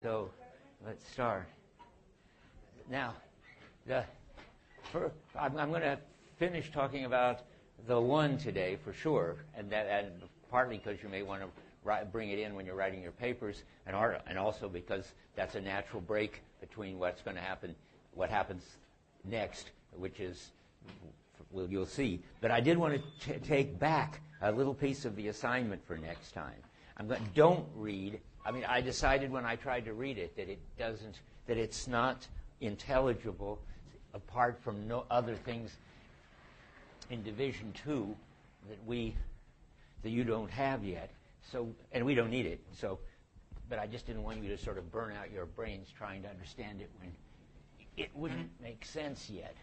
So let's start. Now, I'm going to finish talking about the one today for sure, and partly because you may want to bring it in when you're writing your papers, and also because that's a natural break between what's going to happen, what happens next, which is, well, you'll see. But I did want to take back a little piece of the assignment for next time. Don't read. I mean, I decided when I tried to read it that it's not intelligible apart from no other things in Division 2 that you don't have yet. So, and we don't need it. So, but I just didn't want you to sort of burn out your brains trying to understand it when it wouldn't make sense yet.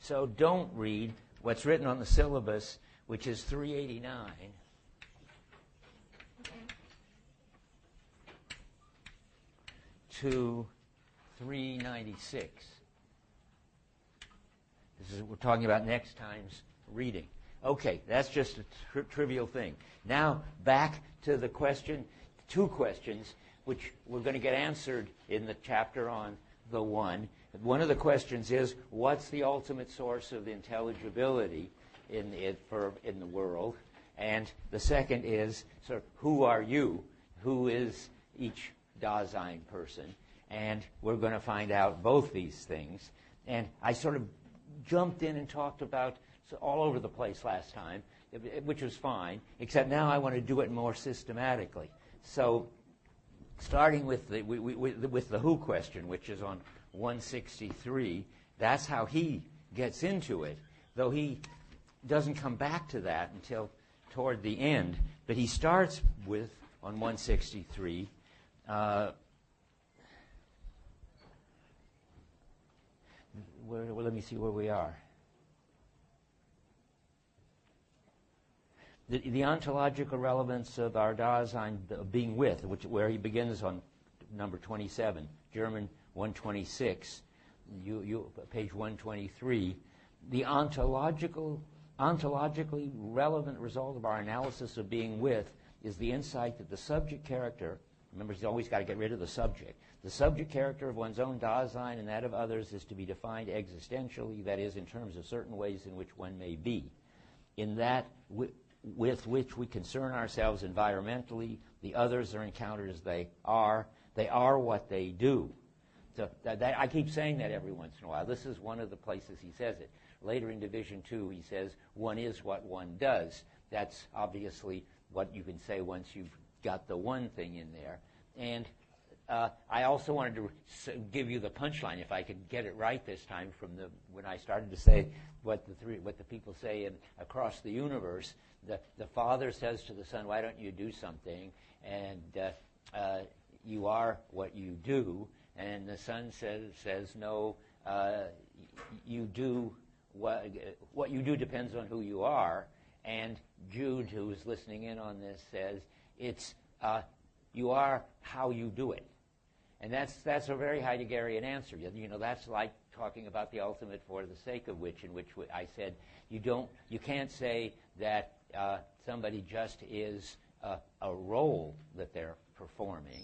So don't read what's written on the syllabus, which is 389. To 396. This is what we're talking about next time's reading. Okay, that's just a trivial thing. Now, back to the two questions, which we're going to get answered in the chapter on the one. One of the questions is, what's the ultimate source of intelligibility in the world? And the second is, sort of, who are you? Who is each Dasein person? And we're going to find out both these things. And I sort of jumped in and talked about all over the place last time, which was fine, except now I want to do it more systematically. So starting with the who question, which is on 163, that's how he gets into it, though he doesn't come back to that until toward the end. But he starts with, on 163, let me see where we are. The ontological relevance of our Dasein being with, where he begins on number 27, German 126, page 123. The ontologically relevant result of our analysis of being with is the insight that the subject character, remember, he's always got to get rid of the subject. The subject character of one's own Dasein and that of others is to be defined existentially, that is, in terms of certain ways in which one may be. In that with which we concern ourselves environmentally, the others are encountered as they are. They are what they do. So I keep saying that every once in a while. This is one of the places he says it. Later in Division 2, he says, one is what one does. That's obviously what you can say once you've got the one thing in there. And I also wanted to give you the punchline, if I could get it right this time, from when I started to say what the people say across the universe. The Father says to the Son, "Why don't you do something?" And you are what you do. And the Son says, "No, you do what you do depends on who you are." And Jude, who is listening in on this, says, "It's you are how you do it." And that's a very Heideggerian answer. You know, that's like talking about the ultimate for the sake of which, in which I said you can't say that somebody just is a role that they're performing,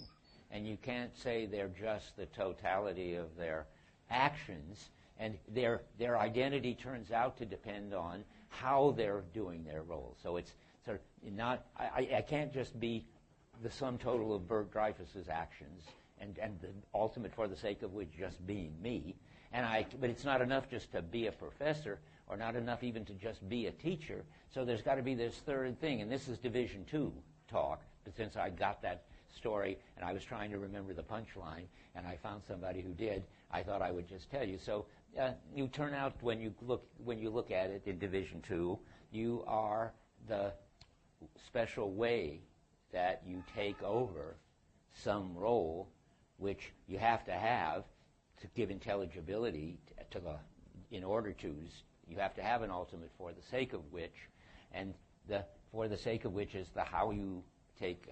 and you can't say they're just the totality of their actions, and their identity turns out to depend on how they're doing their role. So it's sort of not, I can't just be the sum total of Bert Dreyfus's actions and the ultimate for the sake of which just being me. But it's not enough just to be a professor, or not enough even to just be a teacher. So there's got to be this third thing, and this is Division 2 talk. But since I got that story and I was trying to remember the punchline, and I found somebody who did, I thought I would just tell you. So you turn out when you look at it in Division 2, you are the special way that you take over some role which you have to give intelligibility in order to. You have to have an ultimate for the sake of which, and the for the sake of which is the how you take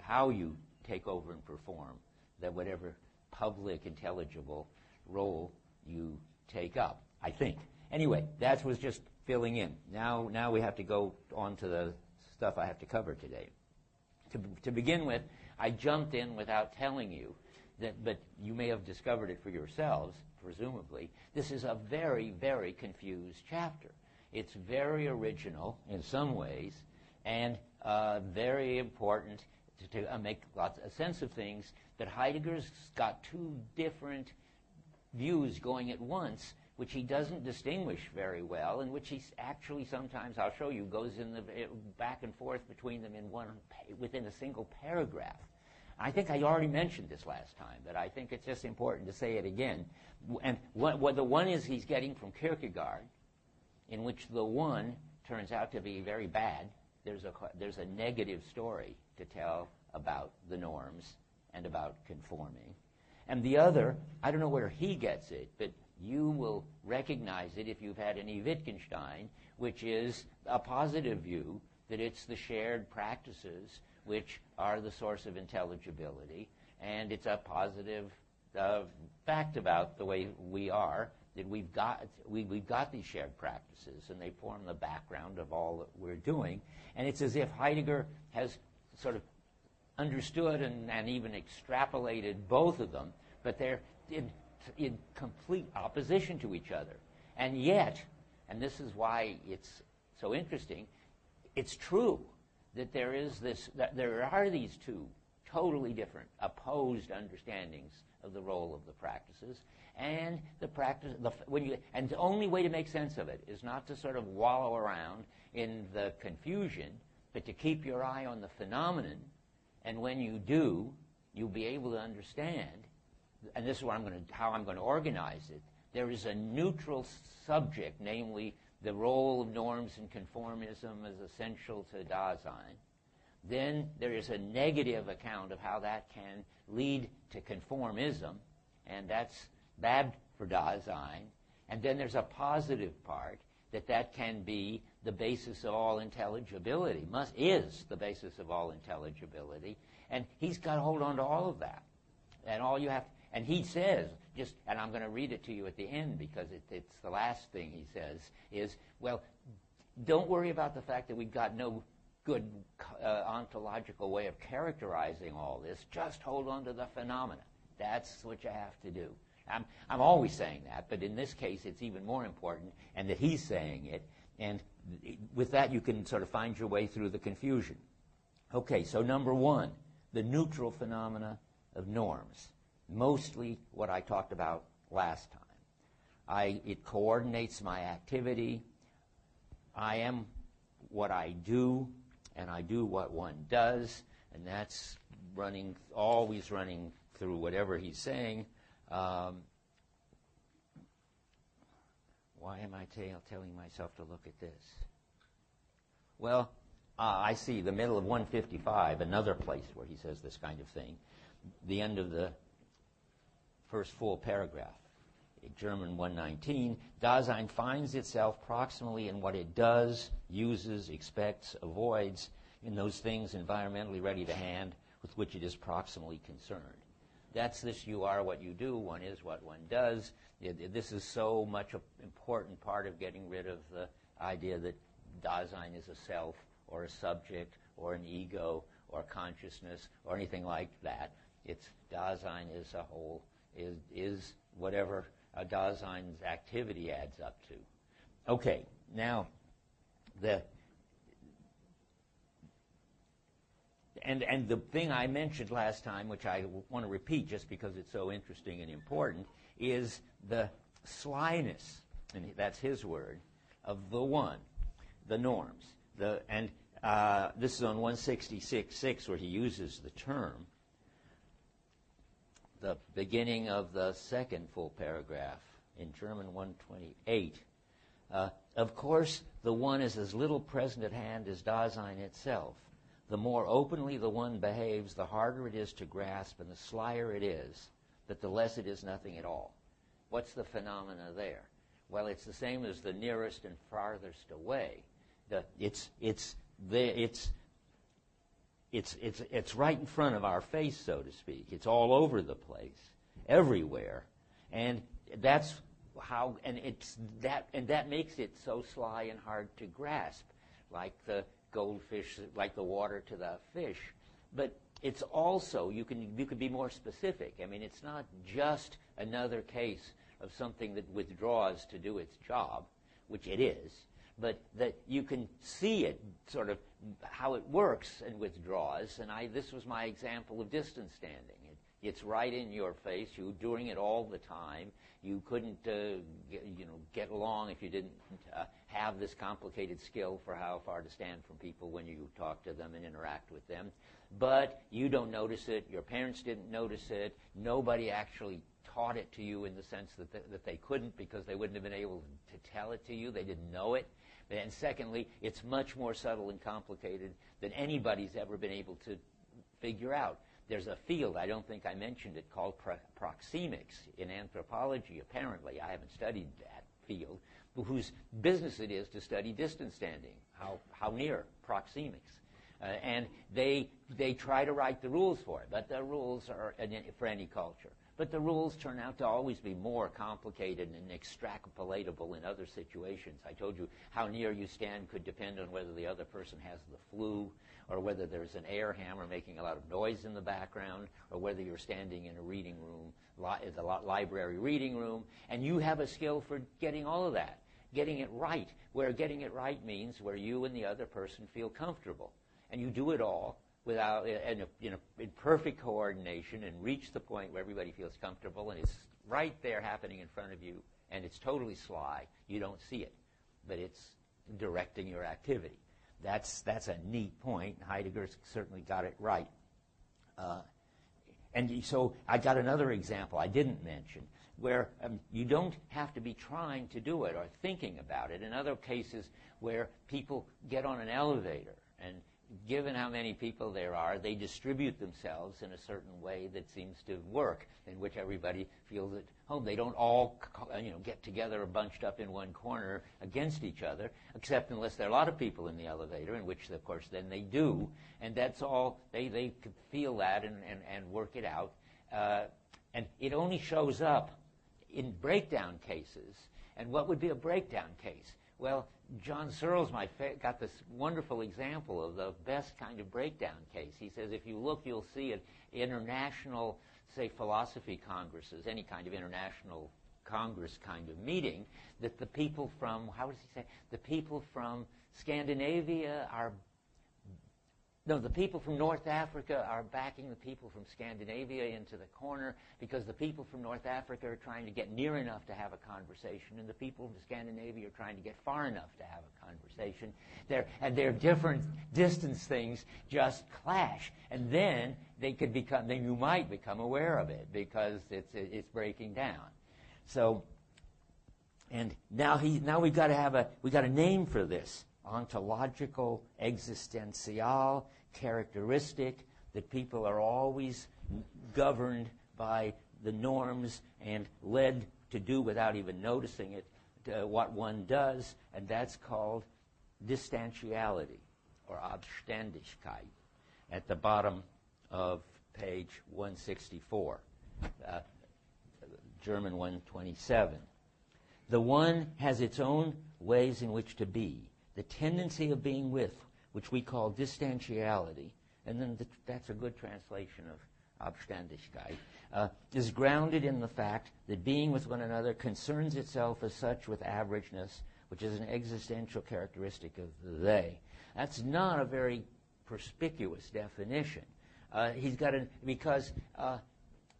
over and perform that whatever public intelligible role you take up, I think. Anyway, that was just filling in. Now we have to go on to the stuff I have to cover today. to begin with, I jumped in without telling you, but you may have discovered it for yourselves, presumably. This is a very, very confused chapter. It's very original in some ways, and very important to make a sense of things, that Heidegger's got two different views going at once, which he doesn't distinguish very well, and which he actually sometimes, I'll show you, goes in the back and forth between them within a single paragraph. I think I already mentioned this last time, but I think it's just important to say it again. And what the one is he's getting from Kierkegaard, in which the one turns out to be very bad. There's a negative story to tell about the norms and about conforming. And the other, I don't know where he gets it, but you will recognize it if you've had any Wittgenstein, which is a positive view that it's the shared practices which are the source of intelligibility, and it's a positive fact about the way we are, that we've got these shared practices, and they form the background of all that we're doing. And it's as if Heidegger has sort of understood and even extrapolated both of them, but they're in complete opposition to each other. And yet, and this is why it's so interesting, it's true that there are these two totally different, opposed understandings of the role of the practices, and and the only way to make sense of it is not to sort of wallow around in the confusion, but to keep your eye on the phenomenon, and when you do, you'll be able to understand, and this is how I'm going to organize it. There is a neutral subject, namely the role of norms and conformism as essential to Dasein. Then there is a negative account of how that can lead to conformism, and that's bad for Dasein. And then there's a positive part, that can be the basis of all intelligibility, is the basis of all intelligibility. And he's got to hold on to all of that. And all you have, and he says, and I'm going to read it to you at the end because it's the last thing he says, is, well, don't worry about the fact that we've got no good ontological way of characterizing all this. Just hold on to the phenomena. That's what you have to do. I'm always saying that, but in this case it's even more important, and that he's saying it, and with that you can sort of find your way through the confusion. Okay, so number one, the neutral phenomena of norms. Mostly what I talked about last time. It coordinates my activity. I am what I do, and I do what one does, and that's always running through whatever he's saying. Why am I telling myself to look at this? Well, I see the middle of 155, another place where he says this kind of thing. The end of the first full paragraph. German 119, Dasein finds itself proximally in what it does, uses, expects, avoids, in those things environmentally ready to hand with which it is proximally concerned. That's this you are what you do, one is what one does. This is so much an important part of getting rid of the idea that Dasein is a self or a subject or an ego or consciousness or anything like that. It's Dasein is a whole, is whatever Dasein's activity adds up to. Okay, now And the thing I mentioned last time, which I want to repeat just because it's so interesting and important, is the slyness, and that's his word, of the one, the norms. This is on 166.6 where he uses the term. The beginning of the second full paragraph in German 128. Of course, the one is as little present at hand as Dasein itself. The more openly the one behaves, the harder it is to grasp, and the slyer it is, but the less it is nothing at all. What's the phenomena there? Well, it's the same as the nearest and farthest away. It's right in front of our face, so to speak. It's all over the place, everywhere, and that's how. And that makes it so sly and hard to grasp, like the goldfish, like the water to the fish. But it's also, you could be more specific. I mean, it's not just another case of something that withdraws to do its job, which it is, but that you can see it sort of how it works and withdraws. And this was my example of distance standing. It's right in your face. You're doing it all the time. You couldn't get along if you didn't have this complicated skill for how far to stand from people when you talk to them and interact with them. But you don't notice it. Your parents didn't notice it. Nobody actually taught it to you in the sense that they couldn't, because they wouldn't have been able to tell it to you. They didn't know it. And secondly, it's much more subtle and complicated than anybody's ever been able to figure out. There's a field, I don't think I mentioned it, called proxemics in anthropology, apparently. I haven't studied that field, whose business it is to study distance standing, how near proxemics. And they try to write the rules for it, but the rules are for any culture. But the rules turn out to always be more complicated and extrapolatable in other situations. I told you how near you stand could depend on whether the other person has the flu, or whether there's an air hammer making a lot of noise in the background, or whether you're standing in a reading room, the library reading room, and you have a skill for getting all of that, getting it right, where getting it right means where you and the other person feel comfortable. And you do it all without in perfect coordination and reach the point where everybody feels comfortable, and it's right there happening in front of you, and it's totally sly. You don't see it, but it's directing your activity. That's a neat point. Heidegger's certainly got it right. And so I got another example I didn't mention, where you don't have to be trying to do it or thinking about it. In other cases where people get on an elevator, and given how many people there are, they distribute themselves in a certain way that seems to work, in which everybody feels at home. They don't all get together bunched up in one corner against each other, except unless there are a lot of people in the elevator, in which, of course, then they do. And that's all. They could feel that and work it out. And it only shows up in breakdown cases. And what would be a breakdown case? Well, John Searle's got this wonderful example of the best kind of breakdown case. He says if you look, you'll see at international, say, philosophy congresses, any kind of international congress kind of meeting, that the people from, how does he say, the people from Scandinavia are, no, the people from North Africa are backing the people from Scandinavia into the corner, because the people from North Africa are trying to get near enough to have a conversation, and the people from Scandinavia are trying to get far enough to have a conversation. Their different distance things just clash, and then you might become aware of it, because it's breaking down. So, and now we've got a name for this. Ontological, existential, characteristic, that people are always governed by the norms and led to do without even noticing it what one does, and that's called distantiality or Abständigkeit at the bottom of page 164, German 127. The one has its own ways in which to be. The tendency of being with, which we call distantiality, and then that's a good translation of Abständigkeit, is grounded in the fact that being with one another concerns itself as such with averageness, which is an existential characteristic of the they. That's not a very perspicuous definition. Because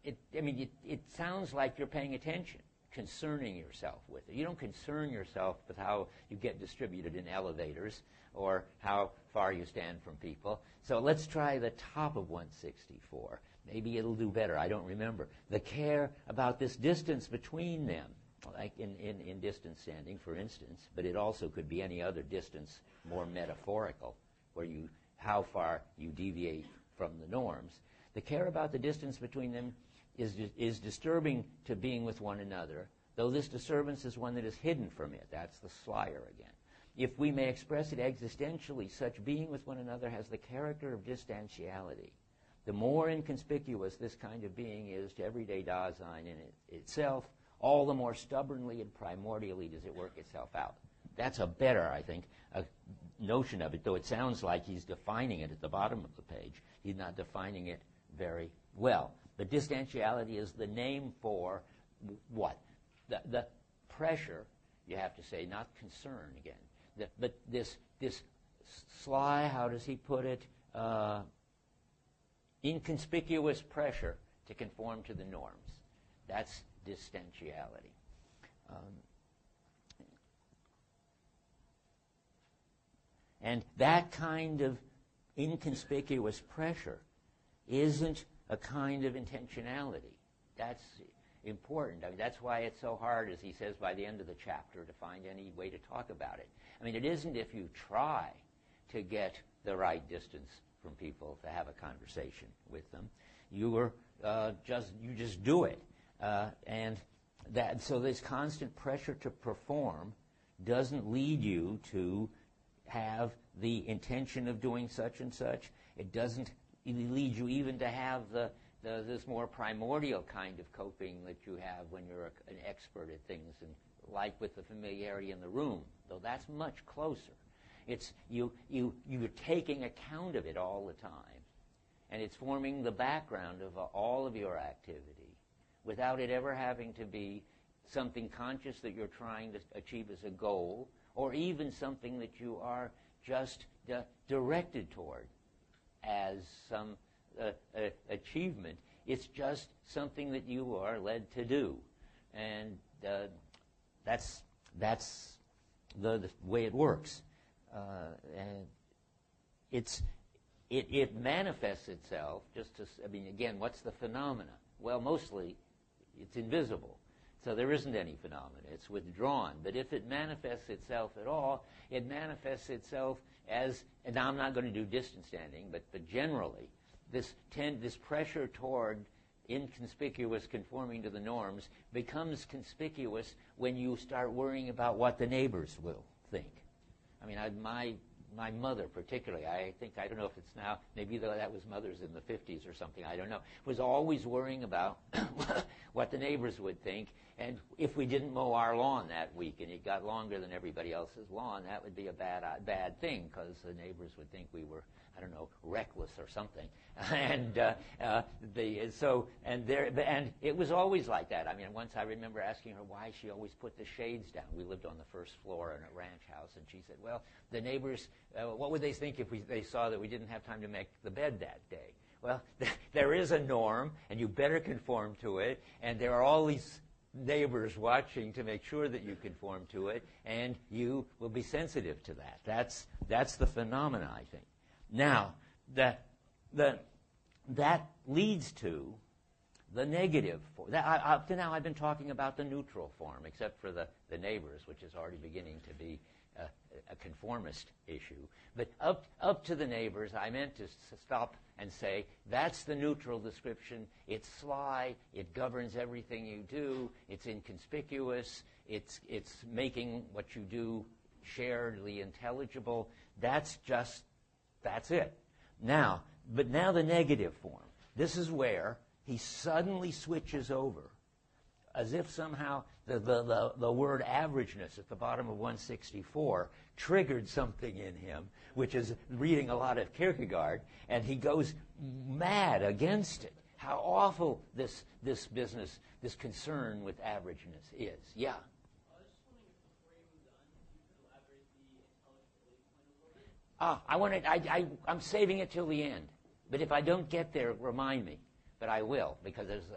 it sounds like you're paying attention, concerning yourself with it. You don't concern yourself with how you get distributed in elevators or how far you stand from people. So let's try the top of 164. Maybe it'll do better. I don't remember. The care about this distance between them, like in distance standing, for instance, but it also could be any other distance, more metaphorical, where how far you deviate from the norms. The care about the distance between them is disturbing to being with one another, though this disturbance is one that is hidden from it. That's the slyer again. If we may express it existentially, such being with one another has the character of distantiality. The more inconspicuous this kind of being is to everyday Dasein in itself, all the more stubbornly and primordially does it work itself out. That's a better, I think, notion of it, though it sounds like he's defining it at the bottom of the page. he's not defining it very well. But distentiality is the name for what? The pressure, you have to say, not concern again. But this sly, how does he put it, inconspicuous pressure to conform to the norms. That's distentiality. And that kind of inconspicuous pressure isn't a kind of intentionality. That's important. I mean, that's why it's so hard, as he says by the end of the chapter, to find any way to talk about it. I mean, it isn't if you try to get the right distance from people to have a conversation with them. You just do it. So this constant pressure to perform doesn't lead you to have the intention of doing such and such. It doesn't lead you even to have this more primordial kind of coping that you have when you're an expert at things, and like with the familiarity in the room, though that's much closer. It's you're taking account of it all the time, and it's forming the background of all of your activity without it ever having to be something conscious that you're trying to achieve as a goal, or even something that you are just directed toward as some achievement. It's just something that you are led to do, and that's the way it works. And it manifests itself just as, I mean, again, what's the phenomena? Well, mostly it's invisible. So there isn't any phenomena. It's withdrawn. But if it manifests itself at all, it manifests itself as, and now I'm not going to do distance standing, but generally, this pressure toward inconspicuous conforming to the norms becomes conspicuous when you start worrying about what the neighbors will think. I mean, my mother particularly, I don't know if it's now, maybe that was mother's in the 50s or something, I don't know, was always worrying about what the neighbors would think. And if we didn't mow our lawn that week and it got longer than everybody else's lawn, that would be a bad thing, because the neighbors would think we were, I don't know, reckless or something. And it was always like that. I mean, once I remember asking her why she always put the shades down. We lived on the first floor in a ranch house, and she said, well, the neighbors, what would they think if they saw that we didn't have time to make the bed that day? Well, there is a norm, and you better conform to it, and there are all these neighbors watching to make sure that you conform to it, and you will be sensitive to that. That's the phenomena, I think. Now, that leads to the negative form. Up to now, I've been talking about the neutral form, except for the neighbors, which is already beginning to be a conformist issue. But up to the neighbors, I meant to stop and say, that's the neutral description. It's sly. It governs everything you do. It's inconspicuous. It's making what you do sharedly intelligible. That's it. Now the negative form. This is where he suddenly switches over, as if somehow the word averageness at the bottom of 164 triggered something in him, which is reading a lot of Kierkegaard, and he goes mad against it. How awful this business, this concern with averageness is. Yeah. I was just wondering if before you moved on, if you could elaborate the intelligent belief point a little bit. I'm saving it till the end. But if I don't get there, remind me. But I will, because there's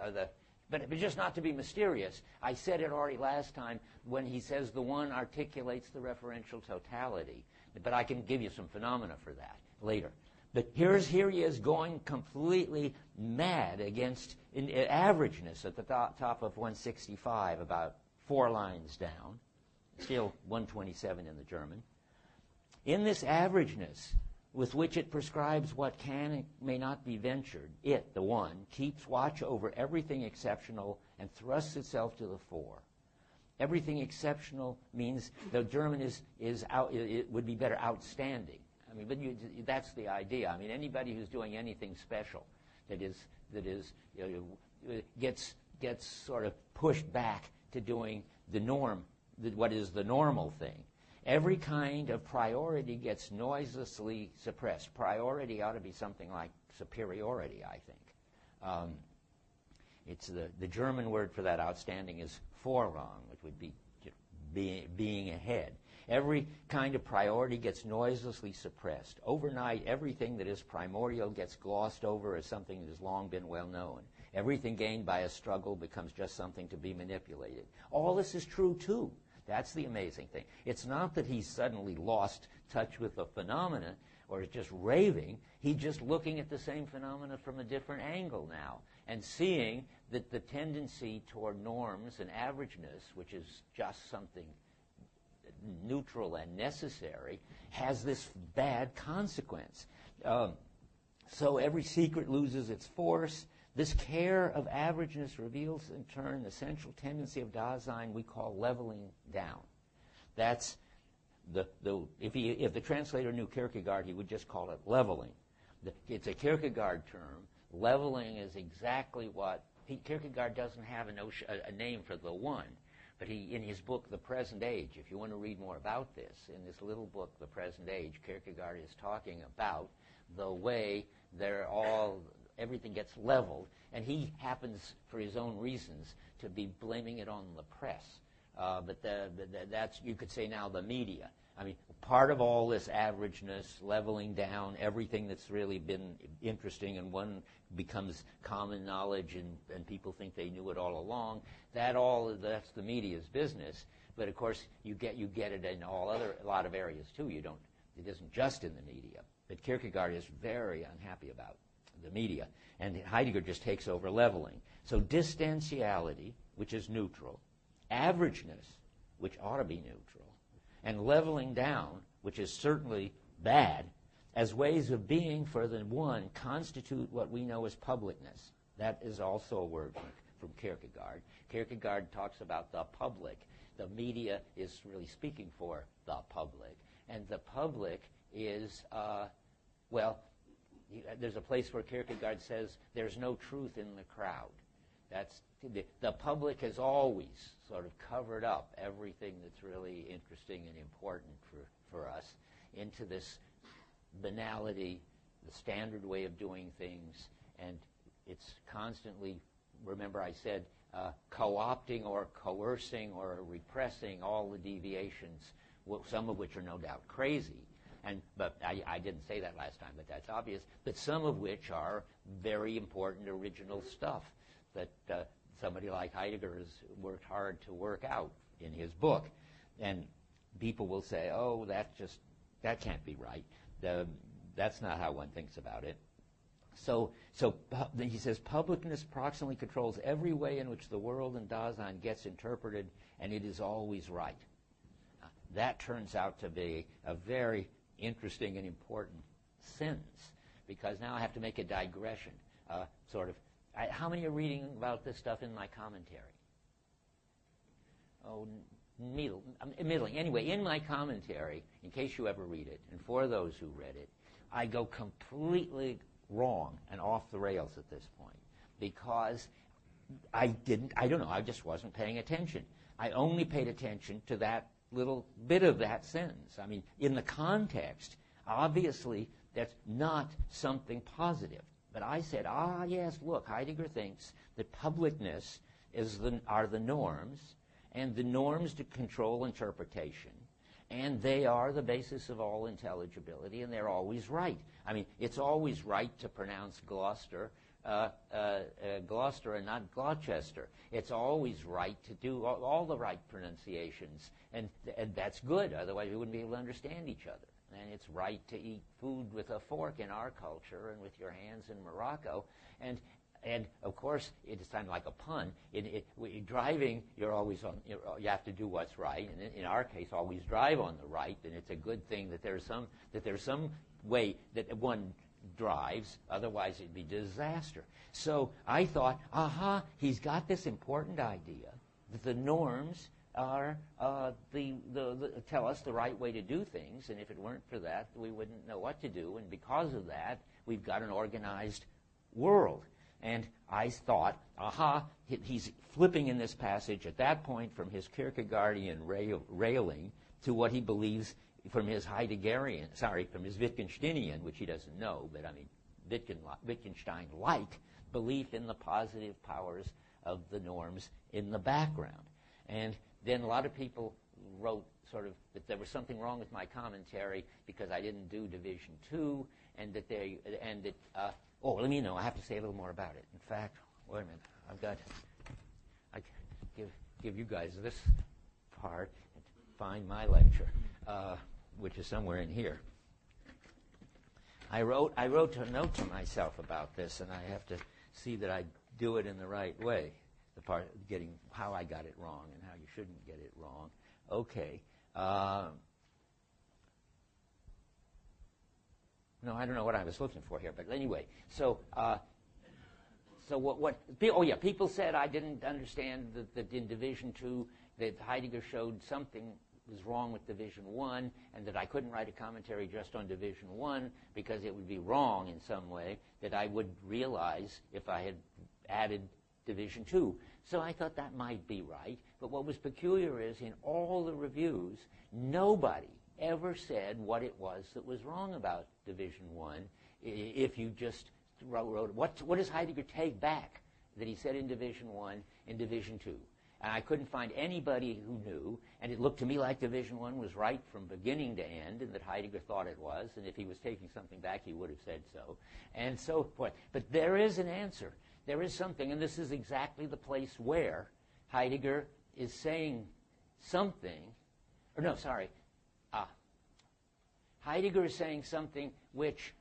But just not to be mysterious, I said it already last time when he says the one articulates the referential totality. But I can give you some phenomena for that later. But here he is going completely mad against averageness at the top of 165, about 4 lines down. Still 127 in the German. In this averageness, with which it prescribes what can and may not be ventured, it, the one, keeps watch over everything exceptional and thrusts itself to the fore. Everything exceptional means the German it would be better outstanding. I mean, but that's the idea. I mean, anybody who's doing anything special that gets sort of pushed back to doing the norm, what is the normal thing. Every kind of priority gets noiselessly suppressed. Priority ought to be something like superiority, I think. It's the German word for that outstanding is Vorrang, which would be being ahead. Every kind of priority gets noiselessly suppressed. Overnight, everything that is primordial gets glossed over as something that has long been well known. Everything gained by a struggle becomes just something to be manipulated. All this is true, too. That's the amazing thing. It's not that he's suddenly lost touch with the phenomena or is just raving. He's just looking at the same phenomena from a different angle now and seeing that the tendency toward norms and averageness, which is just something neutral and necessary, has this bad consequence. So every secret loses its force. This care of averageness reveals, in turn, the central tendency of Dasein we call leveling down. That's if the translator knew Kierkegaard, he would just call it leveling. It's a Kierkegaard term. Leveling is exactly what Kierkegaard doesn't have a name for the one, but in his book, The Present Age, if you want to read more about this, in this little book, The Present Age, Kierkegaard is talking about the way everything gets leveled, and he happens, for his own reasons, to be blaming it on the press. But that's, you could say now, the media. I mean, part of all this averageness, leveling down, everything that's really been interesting and one becomes common knowledge and people think they knew it all along, that's the media's business. But of course, you get it in a lot of areas too. It isn't just in the media. But Kierkegaard is very unhappy about the media. And Heidegger just takes over leveling. So distantiality, which is neutral, averageness, which ought to be neutral, and leveling down, which is certainly bad, as ways of being for the one constitute what we know as publicness. That is also a word from Kierkegaard. Kierkegaard talks about the public. The media is really speaking for the public. And the public is, there's a place where Kierkegaard says there's no truth in the crowd. That's the public has always sort of covered up everything that's really interesting and important for us into this banality, the standard way of doing things, and it's constantly, remember I said, co-opting or coercing or repressing all the deviations, some of which are no doubt crazy. But I didn't say that last time, but that's obvious. But some of which are very important original stuff that somebody like Heidegger has worked hard to work out in his book. And people will say, oh, that can't be right. That's not how one thinks about it. So he says, publicness proximately controls every way in which the world and Dasein gets interpreted, and it is always right. That turns out to be a very interesting and important sentence, because now I have to make a digression. How many are reading about this stuff in my commentary? Oh, middling. Anyway, in my commentary, in case you ever read it, and for those who read it, I go completely wrong and off the rails at this point, because I just wasn't paying attention. I only paid attention to that little bit of that sentence. I mean, in the context, obviously, that's not something positive. But I said, yes, look, Heidegger thinks that publicness are the norms, and the norms to control interpretation, and they are the basis of all intelligibility, and they're always right. I mean, it's always right to pronounce Gloucester and not Gloucester. It's always right to do all the right pronunciations, and that's good. Otherwise, we wouldn't be able to understand each other. And it's right to eat food with a fork in our culture and with your hands in Morocco. And of course, it's kind of like a pun. Driving, you're always on. You have to do what's right. And in our case, always drive on the right. And it's a good thing that there's some way that one drives. Otherwise, it'd be disaster. So I thought, he's got this important idea that the norms are tell us the right way to do things, and if it weren't for that, we wouldn't know what to do. And because of that, we've got an organized world. And I thought, he's flipping in this passage at that point from his Kierkegaardian railing to what he believes from his Wittgensteinian, which he doesn't know, but I mean, Wittgenstein-like belief in the positive powers of the norms in the background. And then a lot of people wrote sort of that there was something wrong with my commentary because I didn't do Division 2, and that let me know. I have to say a little more about it. In fact, wait a minute. I give you guys this part and find my lecture, which is somewhere in here. I wrote a note to myself about this, and I have to see that I do it in the right way. The part getting how I got it wrong and how you shouldn't get it wrong. Okay. No, I don't know what I was looking for here, but anyway. So what? Oh yeah, people said I didn't understand that in Division 2 that Heidegger showed something was wrong with Division 1, and that I couldn't write a commentary just on Division 1 because it would be wrong in some way, that I would realize if I had added Division 2. So I thought that might be right, but what was peculiar is in all the reviews, nobody ever said what it was that was wrong about Division 1. If you just wrote what does Heidegger take back that he said in Division 1 in Division 2? And I couldn't find anybody who knew, and it looked to me like Division 1 was right from beginning to end, and that Heidegger thought it was, and if he was taking something back, he would have said so, and so forth. But there is an answer. There is something, and this is exactly the place where Heidegger is saying something, Heidegger is saying something which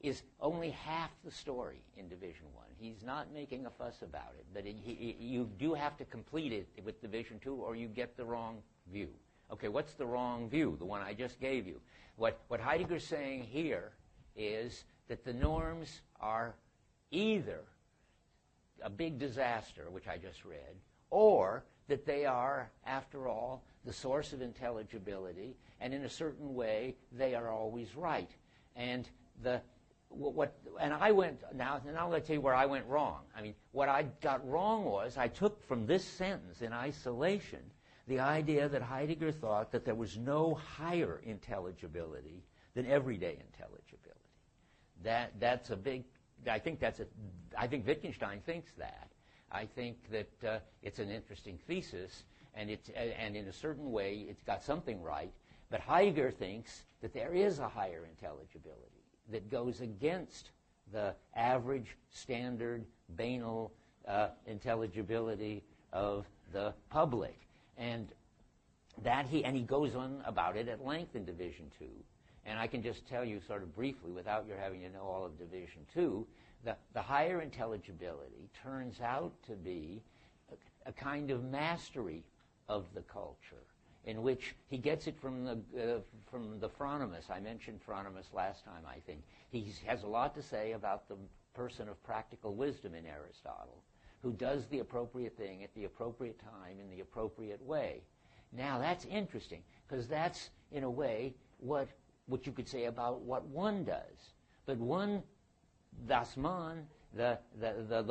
is only half the story in Division 1. He's not making a fuss about it, but you do have to complete it with Division 2 or you get the wrong view. Okay, what's the wrong view? The one I just gave you. What Heidegger's saying here is that the norms are either a big disaster, which I just read, or that they are, after all, the source of intelligibility, and in a certain way, they are always right. And I went now. Now let's tell you where I went wrong. I mean, what I got wrong was I took from this sentence in isolation the idea that Heidegger thought that there was no higher intelligibility than everyday intelligibility. That's a big. I think Wittgenstein thinks that. I think that it's an interesting thesis, and in a certain way it's got something right. But Heidegger thinks that there is a higher intelligibility that goes against the average, standard, banal intelligibility of the public, and he goes on about it at length in Division 2. And I can just tell you sort of briefly, without your having to know all of Division 2, the higher intelligibility turns out to be a kind of mastery of the culture, in which he gets it from the Phronimos. I mentioned Phronimos last time, I think. He has a lot to say about the person of practical wisdom in Aristotle, who does the appropriate thing at the appropriate time in the appropriate way. Now, that's interesting, because that's, in a way, what you could say about what one does. But one, das Man, the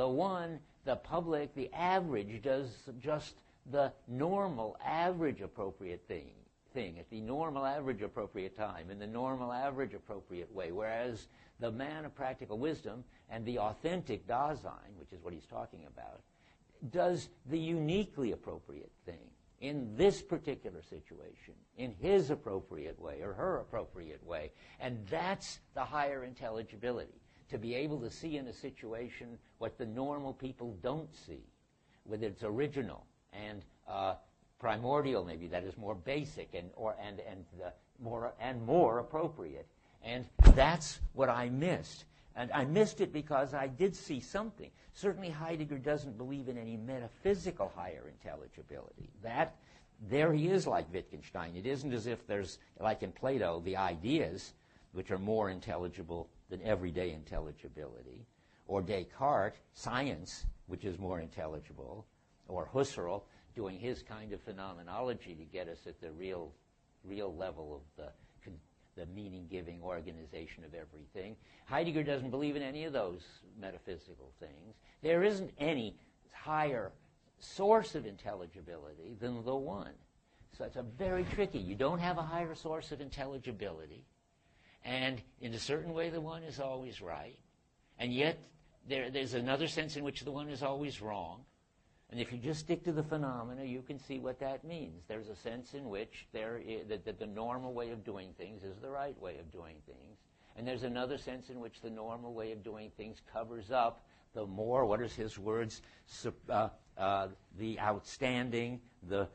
one, the public, the average, does just the normal, average, appropriate thing at the normal, average, appropriate time, in the normal, average, appropriate way, whereas the man of practical wisdom and the authentic Dasein, which is what he's talking about, does the uniquely appropriate thing in this particular situation, in his appropriate way or her appropriate way. And that's the higher intelligibility, to be able to see in a situation what the normal people don't see, with its original and primordial, maybe, that is more basic and more appropriate. And that's what I missed. And I missed it because I did see something. Certainly Heidegger doesn't believe in any metaphysical higher intelligibility. There he is like Wittgenstein. It isn't as if there's, like in Plato, the ideas, which are more intelligible than everyday intelligibility, or Descartes, science, which is more intelligible, or Husserl doing his kind of phenomenology to get us at the real level of the meaning-giving organization of everything. Heidegger doesn't believe in any of those metaphysical things. There isn't any higher source of intelligibility than the one. So it's a very tricky. You don't have a higher source of intelligibility, and in a certain way the one is always right. And yet, there's another sense in which the one is always wrong. And if you just stick to the phenomena, you can see what that means. There's a sense in which that the normal way of doing things is the right way of doing things. And there's another sense in which the normal way of doing things covers up the more, what is his words, the outstanding, the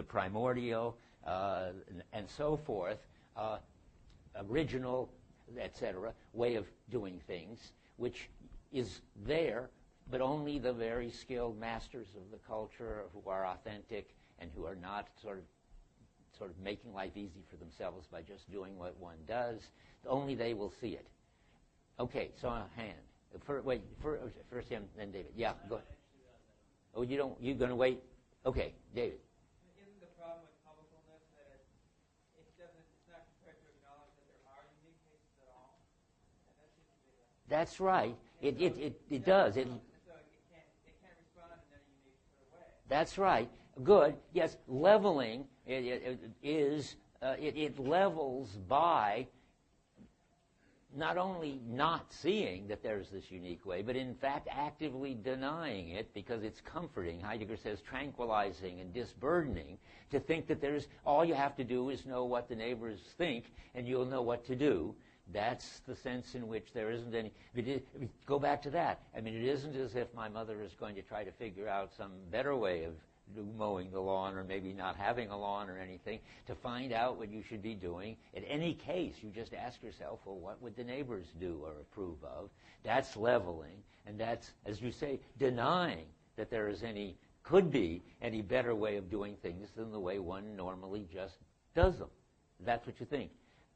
primordial, and so forth, original, etc., way of doing things, which is there, but only the very skilled masters of the culture who are authentic and who are not sort of making life easy for themselves by just doing what one does, only they will see it. Okay, so a hand. First him, then David. Yeah, go ahead. Oh, you're going to wait? Okay, David. Isn't the problem with publicness that it's not prepared to acknowledge that there are unique cases at all? And that seems to be That's right. It does. So it can't respond in any unique sort of way. That's right. Good. Yes, leveling it levels by not only not seeing that there's this unique way, but in fact actively denying it because it's comforting. Heidegger says tranquilizing and disburdening to think that all you have to do is know what the neighbors think and you'll know what to do. That's the sense in which there isn't any. Go back to that. I mean, it isn't as if my mother is going to try to figure out some better way of mowing the lawn or maybe not having a lawn or anything to find out what you should be doing. In any case, you just ask yourself, well, what would the neighbors do or approve of? That's leveling, and that's, as you say, denying that there is could be any better way of doing things than the way one normally just does them. That's what you think.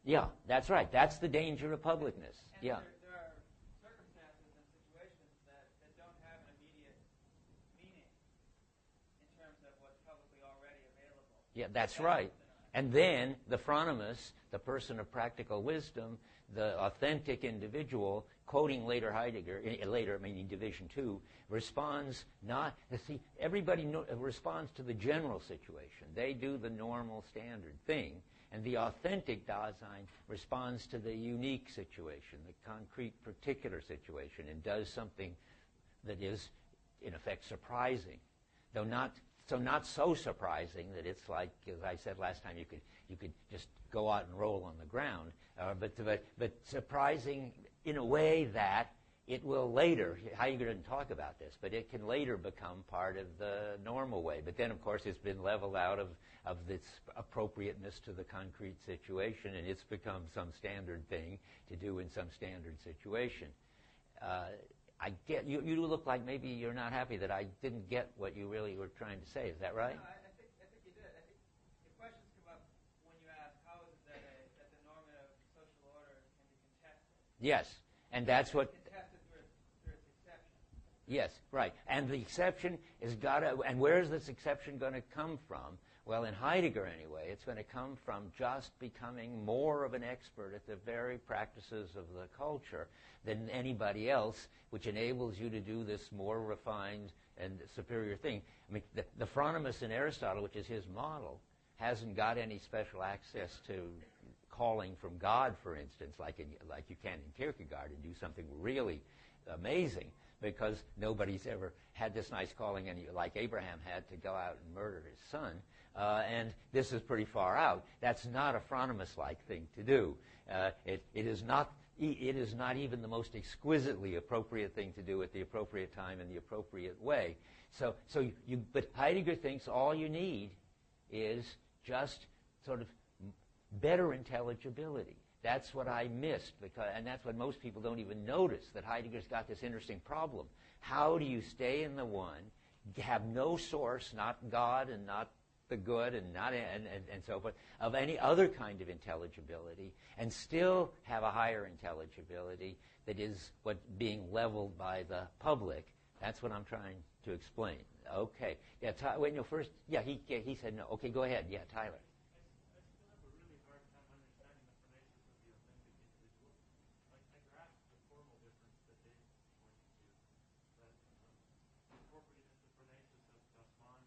Yeah, that's right. That's the danger of publicness. And yeah. There are circumstances and situations that don't have an immediate meaning in terms of what's publicly already available. Yeah, that's right. And then the phronimos, the person of practical wisdom, the authentic individual, quoting later Heidegger, meaning Division 2, responds not, everybody responds to the general situation. They do the normal standard thing. And the authentic Dasein responds to the unique situation, the concrete particular situation, and does something that is, in effect, surprising. Though not so surprising that it's like, as I said last time, you could just go out and roll on the ground, but surprising in a way that it will later, Heidegger didn't talk about this, but it can later become part of the normal way. But then, of course, it's been leveled out of this appropriateness to the concrete situation, and it's become some standard thing to do in some standard situation. I get you look like maybe you're not happy that I didn't get what you really were trying to say. Is that right? No, I think you did. I think the questions come up when you ask how is it that the normative social order can be contested. Yes, and that's what. Contested through its exception. Yes, right. And the exception is and where is this exception going to come from? Well, in Heidegger anyway, it's going to come from just becoming more of an expert at the very practices of the culture than anybody else, which enables you to do this more refined and superior thing. I mean, the phronimos in Aristotle, which is his model, hasn't got any special access to calling from God, for instance, like you can in Kierkegaard, and do something really amazing, because nobody's ever had this nice calling, like Abraham had, to go out and murder his son. And this is pretty far out. That's not a phronimos-like thing to do. It is not even the most exquisitely appropriate thing to do at the appropriate time in the appropriate way. But Heidegger thinks all you need is just sort of better intelligibility. That's what I missed, and that's what most people don't even notice, that Heidegger's got this interesting problem. How do you stay in the one, have no source, not God and not the good and so forth, of any other kind of intelligibility, and still have a higher intelligibility that is what being leveled by the public? That's what I'm trying to explain. Okay. Yeah. First. Yeah. He said no. Okay. Go ahead. Yeah. Tyler. I still have a really hard time understanding the phronesis of the authentic individual. I grasp the formal difference that they pointed to, but the appropriateness of phronesis of Dasman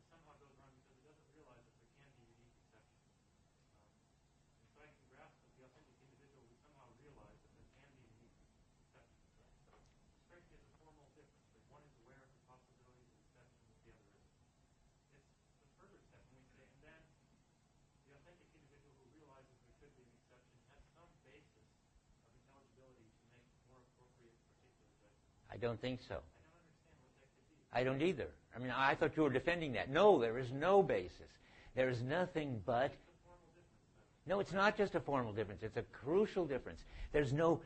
somehow goes wrong because it doesn't realize that there can be unique exceptions. And so I can grasp that the authentic individual would somehow realize that there can be unique exceptions. So I don't think so. I don't understand what that could be. I don't either. I mean, I thought you were defending that. No, there is no basis. There is nothing but... It's a formal difference, though. No, it's not just a formal difference. It's a crucial difference. There's no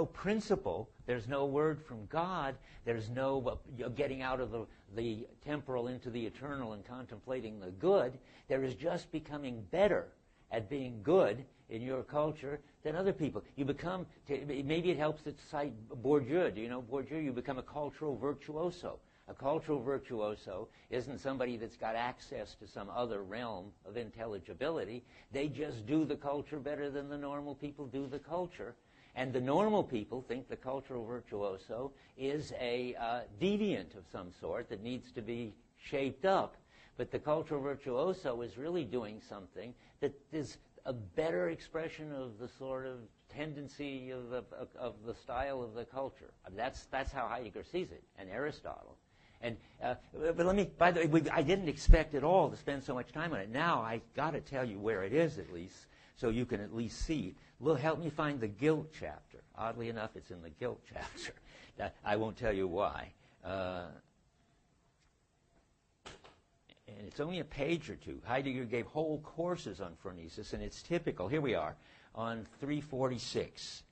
principle. There's no word from God. There's no getting out of the temporal into the eternal and contemplating the good. There is just becoming better at being good in your culture than other people. You become, maybe it helps to cite Bourdieu. Do you know Bourdieu? You become a cultural virtuoso. A cultural virtuoso isn't somebody that's got access to some other realm of intelligibility. They just do the culture better than the normal people do the culture. And the normal people think the cultural virtuoso is a deviant of some sort that needs to be shaped up. But the cultural virtuoso is really doing something that is a better expression of the sort of tendency of the style of the culture. I mean, that's how Heidegger sees it, and Aristotle. And but let me. By the way, I didn't expect at all to spend so much time on it. Now I got to tell you where it is at least, so you can at least see. Will help me find the guilt chapter. Oddly enough, it's in the guilt chapter. I won't tell you why. And it's only a page or two. Heidegger gave whole courses on phronesis, and it's typical. Here we are on 346.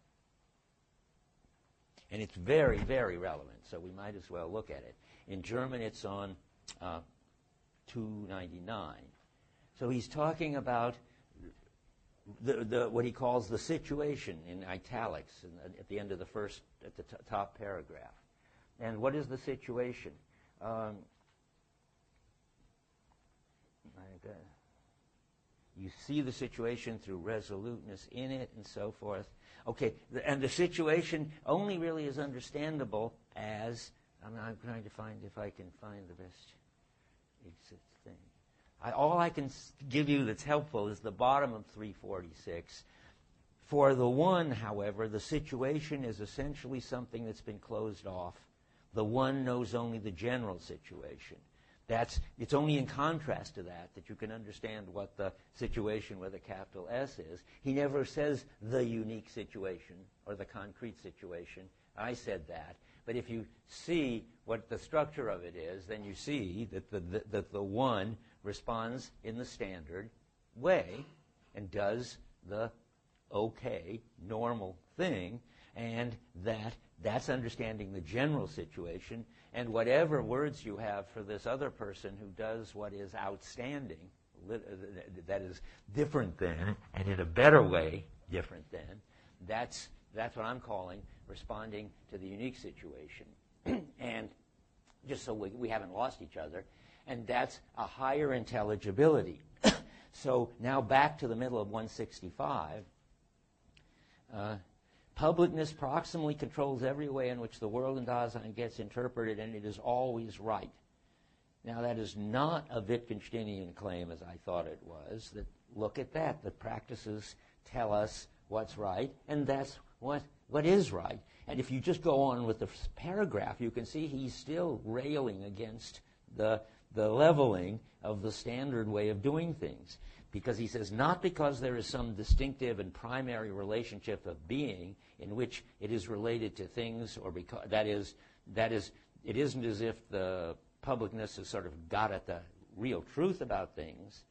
And it's very, very relevant, so we might as well look at it. In German, it's on 299. So he's talking about what he calls the situation in italics at the end of the first, at the top paragraph. And what is the situation? You see the situation through resoluteness in it and so forth. Okay, and the situation only really is understandable as, I'm trying to find if I can find the best exit thing. All I can give you that's helpful is the bottom of 346. For the one, however, the situation is essentially something that's been closed off. The one knows only the general situation. It's only in contrast to that you can understand what the situation with a capital S is. He never says the unique situation or the concrete situation. I said that. But if you see what the structure of it is, then you see that the one responds in the standard way and does the okay, normal thing, and that's understanding the general situation. And whatever words you have for this other person who does what is outstanding, that is different than, and in a better way different than, that's what I'm calling responding to the unique situation. And just so we haven't lost each other, and that's a higher intelligibility. So now back to the middle of 165. Publicness proximally controls every way in which the world in Dasein gets interpreted, and it is always right. Now, that is not a Wittgensteinian claim, as I thought it was. That look at that. The practices tell us what's right, and that's what is right. And if you just go on with the paragraph, you can see he's still railing against the leveling of the standard way of doing things. Because he says, not because there is some distinctive and primary relationship of being in which it is related to things, or because that is, it isn't as if the publicness has sort of got at the real truth about things,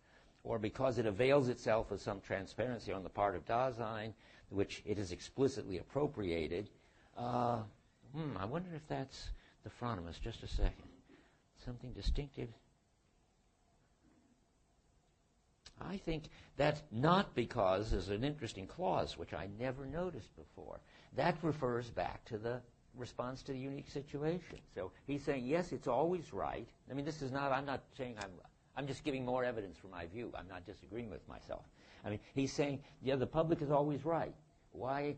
or because it avails itself of some transparency on the part of Dasein, which it is explicitly appropriated. I wonder if that's the Phronimist. Just a second. Something distinctive. I think that's not because there's an interesting clause, which I never noticed before. That refers back to the response to the unique situation. So he's saying, yes, it's always right. I mean, this is not, I'm not saying I'm just giving more evidence for my view. I'm not disagreeing with myself. I mean, he's saying, yeah, the public is always right. Why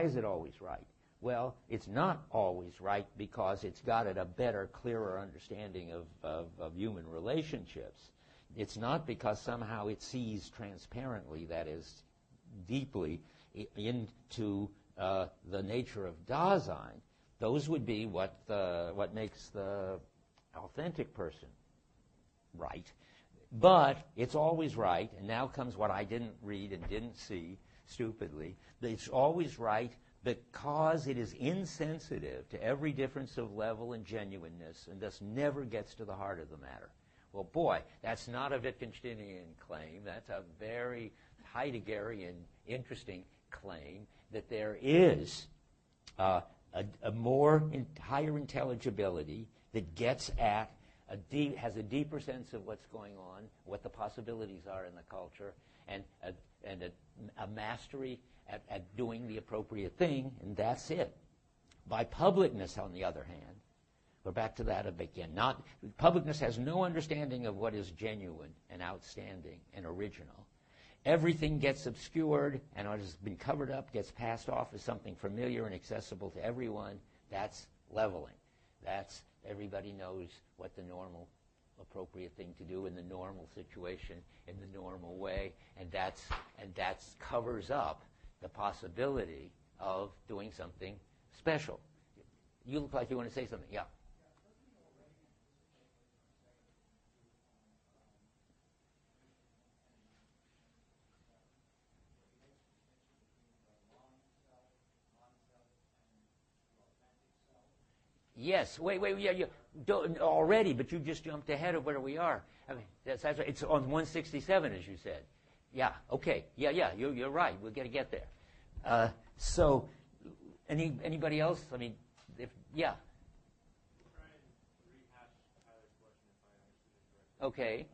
is it always right? Well, it's not always right because it's got at a better, clearer understanding of human relationships. It's not because somehow it sees transparently, that is, deeply into the nature of Dasein. Those would be what makes the authentic person right. But it's always right, and now comes what I didn't read and didn't see, stupidly. It's always right because it is insensitive to every difference of level and genuineness and thus never gets to the heart of the matter. Well, boy, that's not a Wittgensteinian claim. That's a very Heideggerian, interesting claim that there is a higher intelligibility that gets at has a deeper sense of what's going on, what the possibilities are in the culture, and a mastery at doing the appropriate thing, and that's it. Bipublicness, on the other hand, we're back to that again. Publicness has no understanding of what is genuine and outstanding and original. Everything gets obscured, and what has been covered up gets passed off as something familiar and accessible to everyone. That's leveling. That's everybody knows what the normal, appropriate thing to do in the normal situation, in the normal way, and that covers up the possibility of doing something special. You look like you want to say something. Yeah. Yes. Wait. Yeah, you don't already, but you just jumped ahead of where we are. I mean, that's right. It's on 167, as you said. Yeah. Okay. Yeah. You're right. We're going to get there. So, anybody else? I mean, yeah. Try and rehash Tyler's question if I understood it correctly. Okay.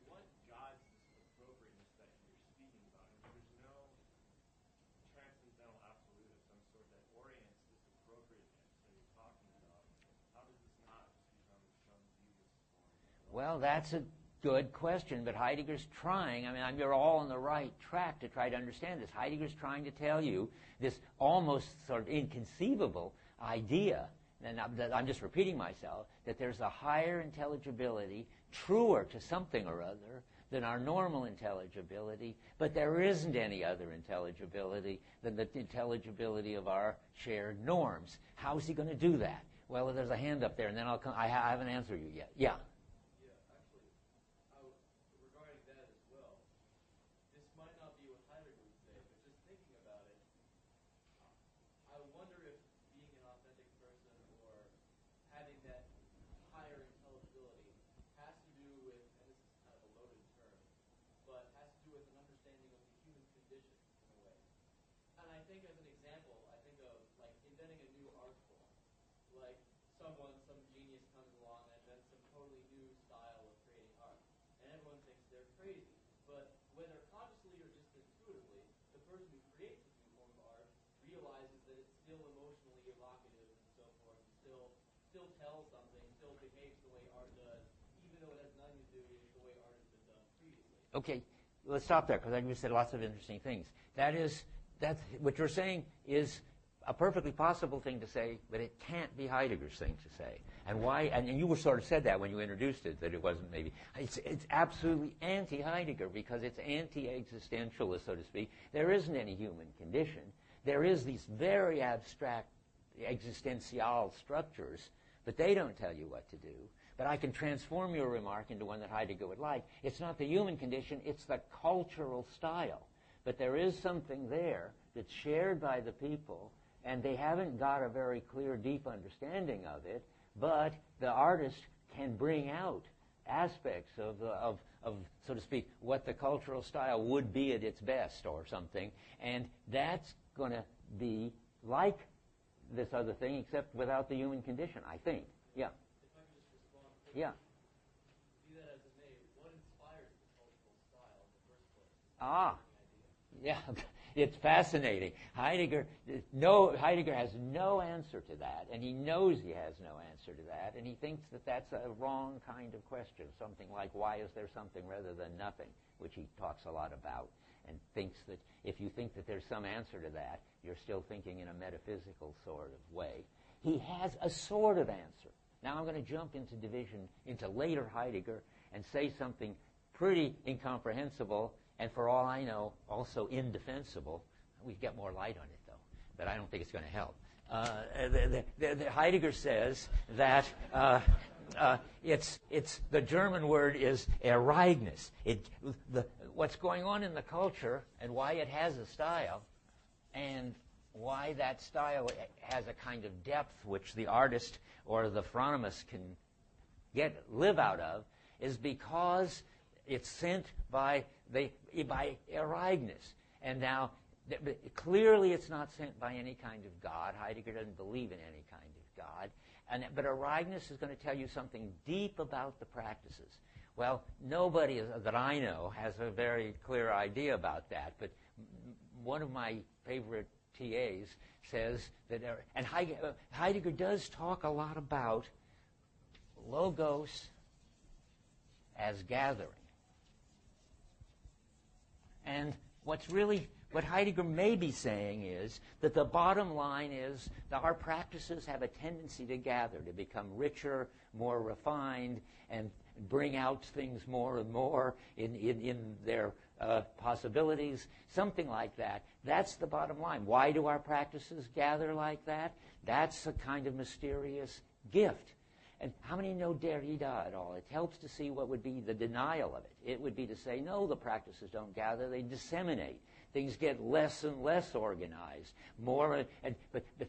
What guides this appropriateness that you're speaking about? I mean, there's no transcendental absolute of some sort that orients this appropriateness that you're talking about. How does this not become some Jesus form? Well, that's a good question, but Heidegger's trying. I mean, you're all on the right track to try to understand this. Heidegger's trying to tell you this almost sort of inconceivable idea, and I'm just repeating myself, that there's a higher intelligibility, truer to something or other than our normal intelligibility, but there isn't any other intelligibility than the intelligibility of our shared norms. How is he going to do that? Well, there's a hand up there, and then I'll come. I haven't answered you yet. Yeah. Some genius comes along and invents some totally new style of creating art. And everyone thinks they're crazy. But whether consciously or just intuitively, the person who creates this new form of art realizes that it's still emotionally evocative and so forth, still tells something, still behaves the way art does, even though it has nothing to do with the way art has been done previously. Okay, let's stop there, because I just said lots of interesting things. That's what you're saying is a perfectly possible thing to say, but it can't be Heidegger's thing to say. And why? And you were sort of said that when you introduced it, that it wasn't maybe. It's absolutely anti-Heidegger, because it's anti-existentialist, so to speak. There isn't any human condition. There is these very abstract existential structures, but they don't tell you what to do. But I can transform your remark into one that Heidegger would like. It's not the human condition, it's the cultural style. But there is something there that's shared by the people, and they haven't got a very clear, deep understanding of it, but the artist can bring out aspects of so to speak, what the cultural style would be at its best or something, and that's going to be like this other thing, except without the human condition, I think. Yeah. If I could just respond quickly. Yeah. Be that as it may, what inspires the cultural style in the first place? Yeah. It's fascinating. Heidegger has no answer to that, and he knows he has no answer to that, and he thinks that that's a wrong kind of question, something like, why is there something rather than nothing, which he talks a lot about, and thinks that if you think that there's some answer to that, you're still thinking in a metaphysical sort of way. He has a sort of answer. Now I'm going to jump into later Heidegger and say something pretty incomprehensible, and for all I know, also indefensible. We get more light on it, though, but I don't think it's going to help. Heidegger says that it's the German word is Ereignis. What's going on in the culture and why it has a style and why that style has a kind of depth which the artist or the phronimist can live out of is because it's sent by Erignus. And now, clearly it's not sent by any kind of God. Heidegger doesn't believe in any kind of God. But Erignus is going to tell you something deep about the practices. Well, nobody that I know has a very clear idea about that, but one of my favorite TAs says that, and Heidegger does talk a lot about logos as gathering. And what Heidegger may be saying is that the bottom line is that our practices have a tendency to gather, to become richer, more refined, and bring out things more and more in their possibilities, something like that. That's the bottom line. Why do our practices gather like that? That's a kind of mysterious gift. And how many know Derrida at all? It helps to see what would be the denial of it. It would be to say, no, the practices don't gather, they disseminate. Things get less and less organized. But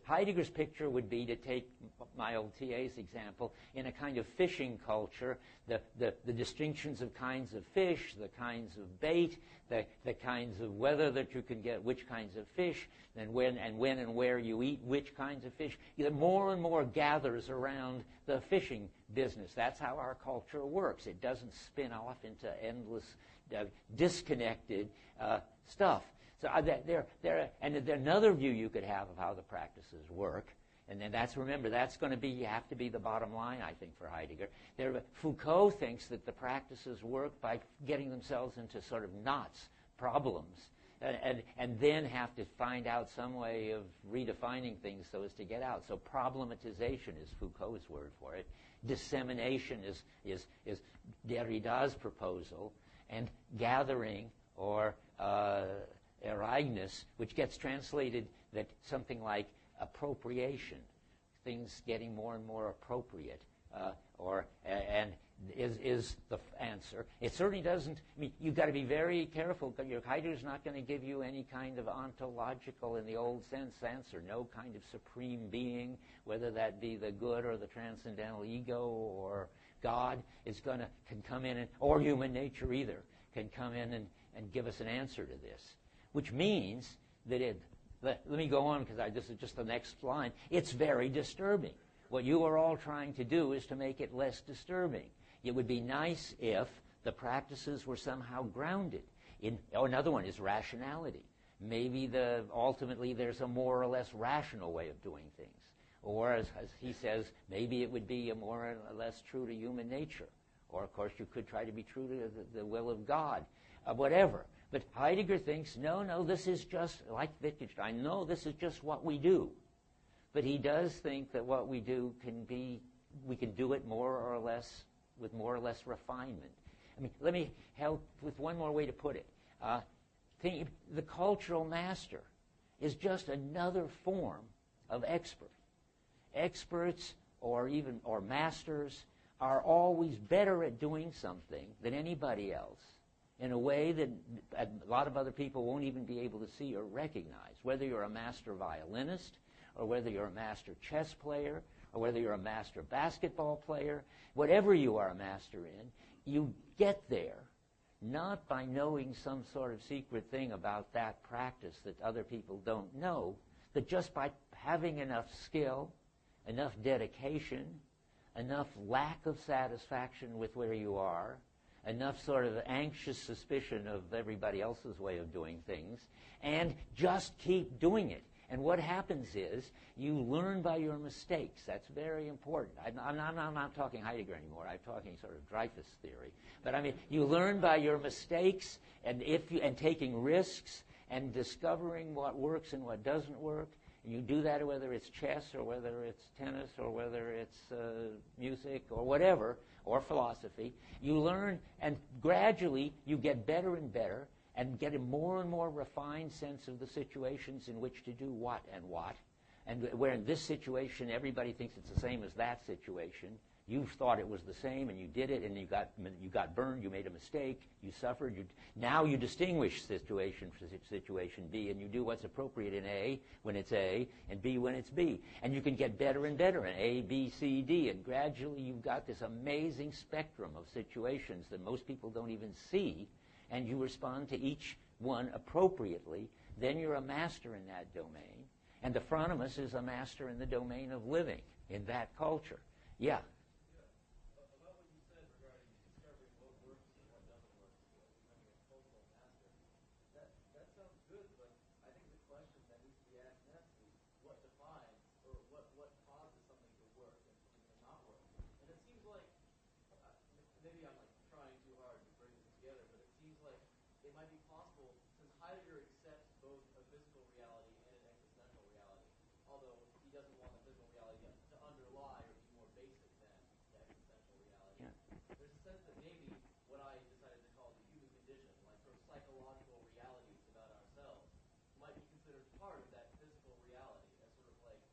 Heidegger's picture would be to take my old TA's example, in a kind of fishing culture, the distinctions of kinds of fish, the kinds of bait, the kinds of weather that you can get, which kinds of fish, and when and where you eat which kinds of fish. More and more gathers around the fishing business. That's how our culture works. It doesn't spin off into endless, disconnected stuff. So another view you could have of how the practices work, and then remember, that's going to have to be the bottom line, I think, for Heidegger. Foucault thinks that the practices work by getting themselves into sort of knots, problems, and then have to find out some way of redefining things so as to get out. So problematization is Foucault's word for it. Dissemination is Derrida's proposal, and gathering, or Erignus, which gets translated that something like appropriation, things getting more and more appropriate, is the answer. It certainly doesn't. I mean, you've got to be very careful. Heidegger's not going to give you any kind of ontological, in the old sense, answer. No kind of supreme being, whether that be the good or the transcendental ego or God, can come in, or human nature either, can come in and give us an answer to this. Which means that let me go on, because this is just the next line. It's very disturbing. What you are all trying to do is to make it less disturbing. It would be nice if the practices were somehow grounded in. Another one is rationality. Maybe ultimately there's a more or less rational way of doing things. Or, as he says, maybe it would be a more or less true to human nature. Or, of course, you could try to be true to the will of God. Whatever. But Heidegger thinks, no, this is just, like Wittgenstein, no, this is just what we do. But he does think that what we do we can do it more or less, with more or less refinement. I mean, let me help with one more way to put it. The cultural master is just another form of expert. Experts or masters are always better at doing something than anybody else, in a way that a lot of other people won't even be able to see or recognize. Whether you're a master violinist, or whether you're a master chess player, or whether you're a master basketball player, whatever you are a master in, you get there not by knowing some sort of secret thing about that practice that other people don't know, but just by having enough skill, enough dedication, enough lack of satisfaction with where you are, enough sort of anxious suspicion of everybody else's way of doing things, and just keep doing it. And what happens is you learn by your mistakes. That's very important. I'm not talking Heidegger anymore. I'm talking sort of Dreyfus theory. But I mean, you learn by your mistakes, and taking risks, and discovering what works and what doesn't work. And you do that whether it's chess or whether it's tennis or whether it's music or whatever, or philosophy. You learn, and gradually you get better and better, and get a more and more refined sense of the situations in which to do what and what. And where in this situation everybody thinks it's the same as that situation, you thought it was the same and you did it and you got burned, you made a mistake, you suffered. Now you distinguish situation from situation B, and you do what's appropriate in A when it's A and B when it's B. And you can get better and better in A, B, C, D, and gradually you've got this amazing spectrum of situations that most people don't even see, and you respond to each one appropriately. Then you're a master in that domain. And the Fronomus is a master in the domain of living in that culture. Yeah. About what you said regarding discovering what works and what doesn't work, becoming a cultural master, that sounds good, but I think the question that needs to be asked next is what defines or what causes something to work and something to not work. And it seems like, maybe I'm trying too hard to bring this together, but it seems like it might be possible, since Heidegger accepts both a physical reality and an existential reality, although he doesn't want the physical reality to underlie or be more basic than the existential reality. Yeah. There's a sense that maybe what I decided to call the human condition, like sort of psychological realities about ourselves, might be considered part of that physical reality as sort of like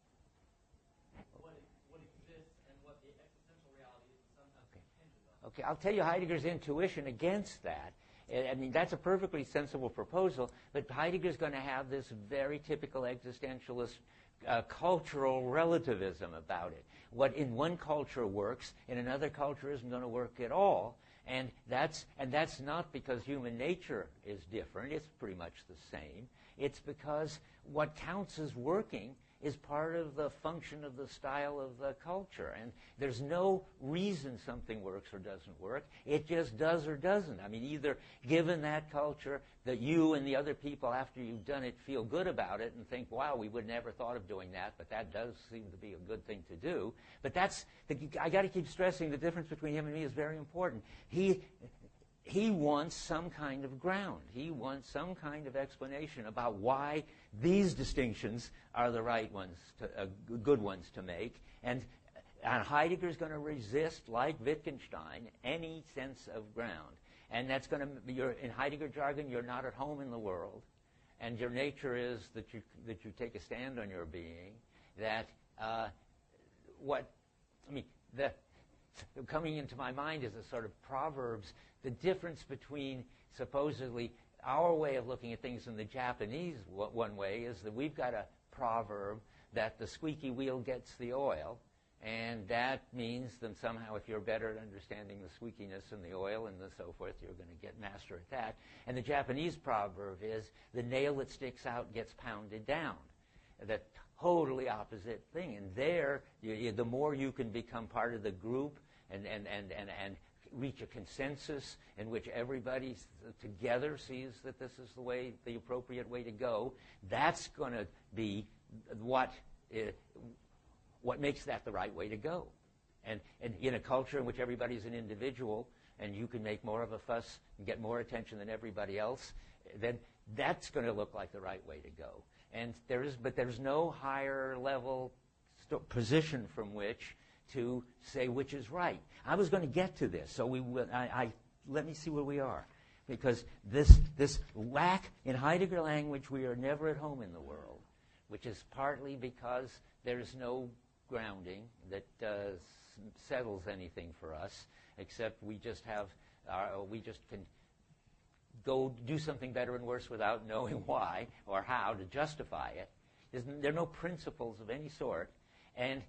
what exists and what the existential reality is sometimes contingent on. Okay, I'll tell you Heidegger's intuition against that. I mean, that's a perfectly sensible proposal, but Heidegger's going to have this very typical existentialist cultural relativism about it. What in one culture works, in another culture isn't going to work at all. And that's not because human nature is different. It's pretty much the same. It's because what counts as working is part of the function of the style of the culture. And there's no reason something works or doesn't work. It just does or doesn't. I mean, either given that culture, that you and the other people, after you've done it, feel good about it and think, wow, we would never thought of doing that, but that does seem to be a good thing to do. But I got to keep stressing the difference between him and me is very important. He wants some kind of ground. He wants some kind of explanation about why these distinctions are the right ones, good ones to make. And Heidegger's going to resist, like Wittgenstein, any sense of ground. And that's going to, in Heidegger jargon, you're not at home in the world. And your nature is that you take a stand on your being. Coming into my mind is a sort of Proverbs, the difference between supposedly our way of looking at things in the Japanese one way is that we've got a proverb that the squeaky wheel gets the oil, and that means that somehow if you're better at understanding the squeakiness and the oil and so forth, you're going to get master at that. And the Japanese proverb is the nail that sticks out gets pounded down. That totally opposite thing. And there, the more you can become part of the group and reach a consensus in which everybody together sees that this is the appropriate way to go, that's going to be what makes that the right way to go. And in a culture in which everybody's an individual and you can make more of a fuss and get more attention than everybody else, then that's going to look like the right way to go. And there's no higher level position from which to say which is right. I was going to get to this, so let me see where we are, because this lack in Heidegger language, we are never at home in the world, which is partly because there's no grounding that settles anything for us, except we just can go do something better and worse without knowing why or how to justify it. There are no principles of any sort, and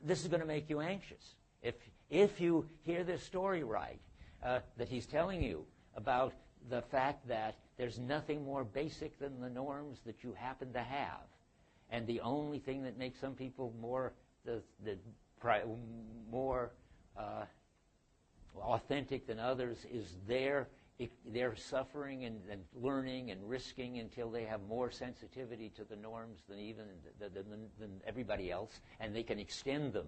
this is going to make you anxious. If you hear this story right, that he's telling you about the fact that there's nothing more basic than the norms that you happen to have, and the only thing that makes some people more authentic than others is their suffering and learning and risking until they have more sensitivity to the norms than everybody else, and they can extend them.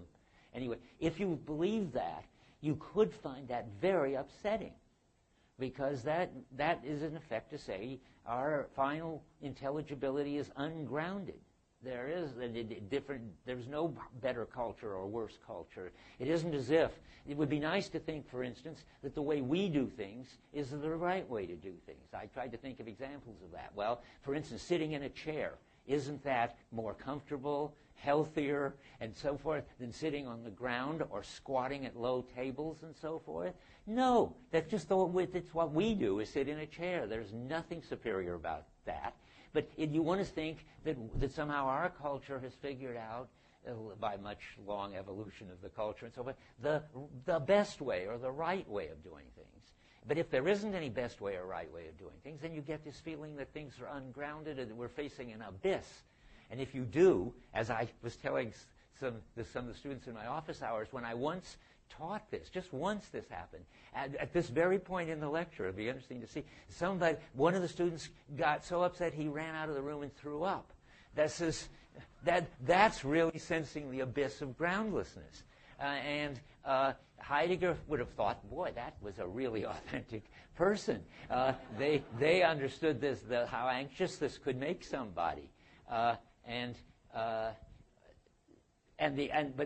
Anyway, if you believe that, you could find that very upsetting, because that is in effect to say our final intelligibility is ungrounded. There's no better culture or worse culture. It isn't as if, it would be nice to think, for instance, that the way we do things is the right way to do things. I tried to think of examples of that. Well, for instance, sitting in a chair Isn't that more comfortable, healthier, and so forth than sitting on the ground or squatting at low tables and so forth? No, that's just it's what we do, is sit in a chair. There's nothing superior about that. But you want to think that somehow our culture has figured out, by much long evolution of the culture and so forth, the best way or the right way of doing things. But if there isn't any best way or right way of doing things, then you get this feeling that things are ungrounded and that we're facing an abyss. And if you do, as I was telling some of the students in my office hours, when I once taught this, just once this happened, at this very point in the lecture, it'd be interesting to see, one of the students got so upset he ran out of the room and threw up. That's really sensing the abyss of groundlessness. And Heidegger would have thought, boy, that was a really authentic person. They understood how anxious this could make somebody. But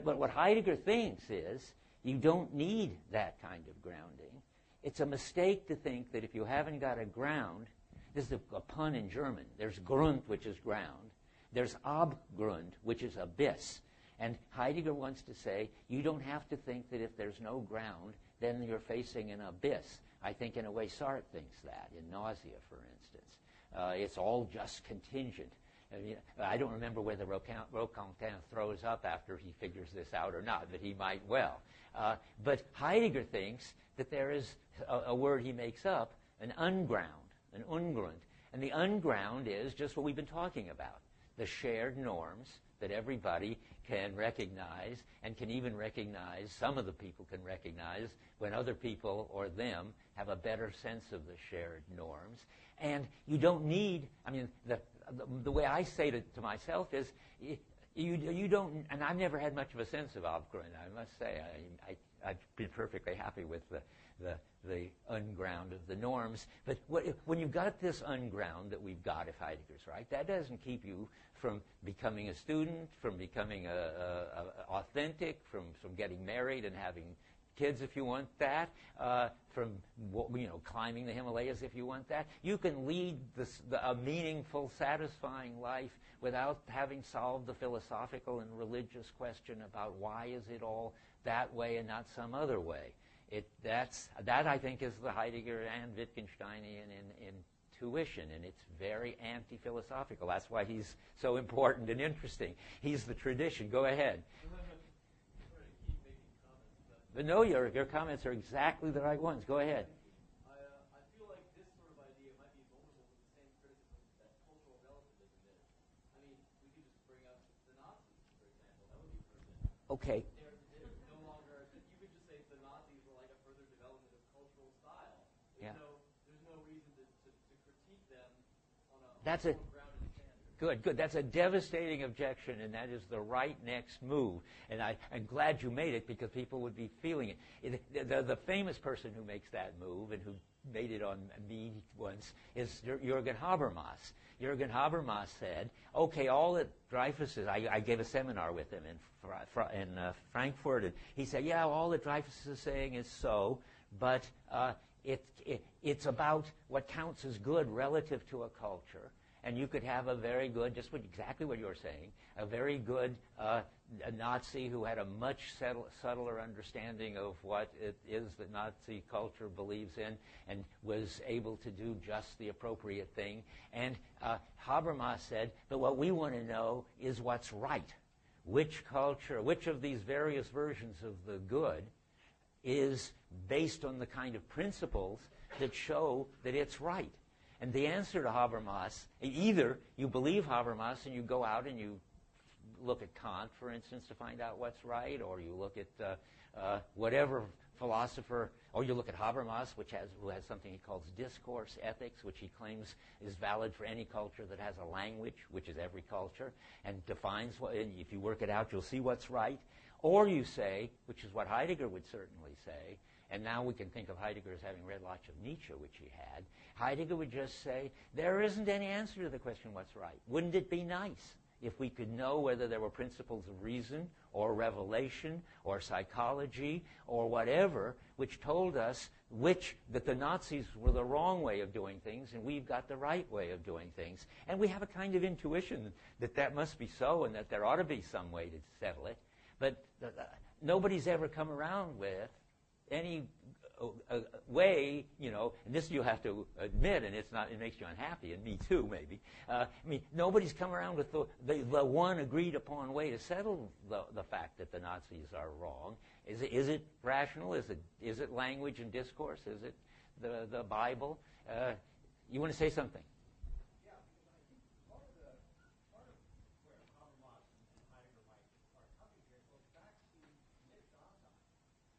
what Heidegger thinks is you don't need that kind of grounding. It's a mistake to think that if you haven't got a ground, this is a pun in German. There's Grund, which is ground. There's Abgrund, which is abyss. And Heidegger wants to say, you don't have to think that if there's no ground, then you're facing an abyss. I think in a way Sartre thinks that, in Nausea, for instance. It's all just contingent. I don't remember whether Roquentin throws up after he figures this out or not, but he might well. But Heidegger thinks that there is a word he makes up, an unground, an ungrund. And the unground is just what we've been talking about, the shared norms that everybody can recognize, and can even recognize, some of the people can recognize, when other people or them have a better sense of the shared norms. And you don't need, the way I say it to myself is, you don't, and I've never had much of a sense of Abgrund, I must say. I've been perfectly happy with the unground of the norms. But when you've got this unground that we've got, if Heidegger's right, that doesn't keep you from becoming a student, from becoming authentic, from getting married and having kids if you want that, from climbing the Himalayas if you want that. You can lead a meaningful, satisfying life without having solved the philosophical and religious question about why is it all that way and not some other way. That I think is the Heidegger and Wittgensteinian intuition, and it's very anti-philosophical. That's why he's so important and interesting. He's the tradition. Go ahead. But no, your comments are exactly the right ones. Go ahead. I feel like this sort of idea might be vulnerable to the same criticism that cultural relativism is. I mean, we could just bring up the Nazis, for example. That would be perfect. Okay. They're no longer, you could just say the Nazis were like a further development of cultural style. There's no reason to critique them on a grounded standard. Good. That's a devastating objection, and that is the right next move. And I'm glad you made it, because people would be feeling it. The famous person who makes that move and who made it on me once is Jürgen Habermas. Jürgen Habermas said, okay, all that Dreyfus is, I gave a seminar with him in Frankfurt, and he said, yeah, all that Dreyfus is saying is so, but it's about what counts as good relative to a culture. And you could have a very good, exactly what you're saying, a very good a Nazi who had a much subtler understanding of what it is that Nazi culture believes in and was able to do just the appropriate thing. And Habermas said, but what we want to know is what's right. Which culture, which of these various versions of the good is based on the kind of principles that show that it's right. And the answer to Habermas, either you believe Habermas and you go out and you look at Kant, for instance, to find out what's right, or you look at whatever philosopher, or you look at Habermas, who has something he calls discourse ethics, which he claims is valid for any culture that has a language, which is every culture, and defines what, and if you work it out, you'll see what's right. Or you say, which is what Heidegger would certainly say, and now we can think of Heidegger as having read lots of Nietzsche, which he had. Heidegger would just say, there isn't any answer to the question what's right. Wouldn't it be nice if we could know whether there were principles of reason or revelation or psychology or whatever, which told us that the Nazis were the wrong way of doing things and we've got the right way of doing things. And we have a kind of intuition that that must be so and that there ought to be some way to settle it. But nobody's ever come around with any way, and this you have to admit, and it makes you unhappy, and me too, maybe. Nobody's come around with the one agreed upon way to settle the fact that the Nazis are wrong. Is it rational? Is it language and discourse? Is it the Bible? You want to say something? Yeah, because I think part of where Habermas and Heidegger are coming here goes back to mid-Dasein.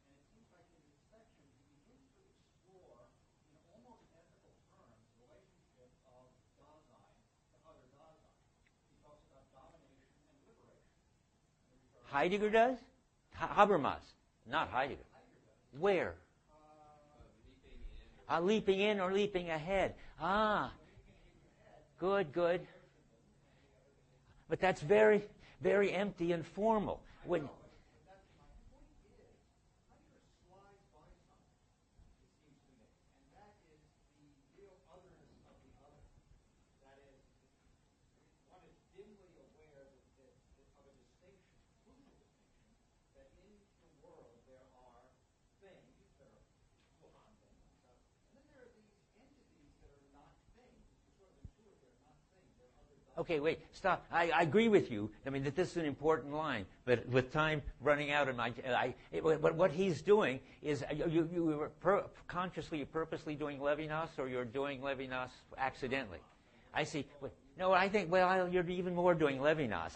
And it seems like in this section he begins to explore, in almost ethical terms, the relationship of Dasein to other Dasein. He talks about domination and liberation. Heidegger does? Habermas, not Heidegger. Where? Leaping in or leaping ahead. Good. But that's very, very empty and formal. When My point is, Heidegger slides by something, it seems to me, and that is the real otherness of the other. That is, one is dimly aware of a distinction, crucial distinction, that in the world there are things that are Wuhan things and stuff, and then there are these entities that are not things. It's sort of intuitive, they're not things, they're other things. Okay, wait, stop. I agree with you. That this is an important line, but with time running out, but what he's doing is you were consciously, purposely doing Levinas, or you're doing Levinas accidentally. I see. No, I think you're even more doing Levinas.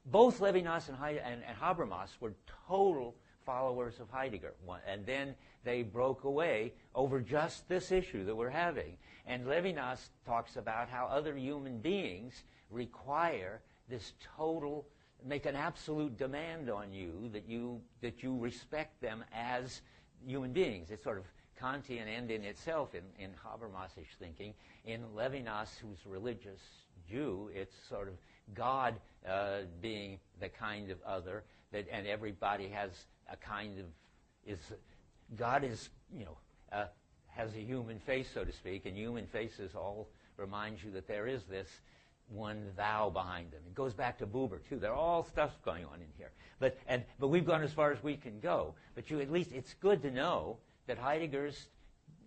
Both Levinas and Habermas were total followers of Heidegger, and then they broke away over just this issue that we're having. And Levinas talks about how other human beings require this total, make an absolute demand on you that you respect them as human beings. It's sort of Kantian end in itself in Habermasish thinking. In Levinas, who's a religious Jew, it's sort of God being the kind of other, and everybody has a kind of God is has a human face, so to speak, and human faces all remind you that there is this one thou behind them. It goes back to Hubert too. There are all stuff going on in here, but we've gone as far as we can go. But at least it's good to know that Heidegger's.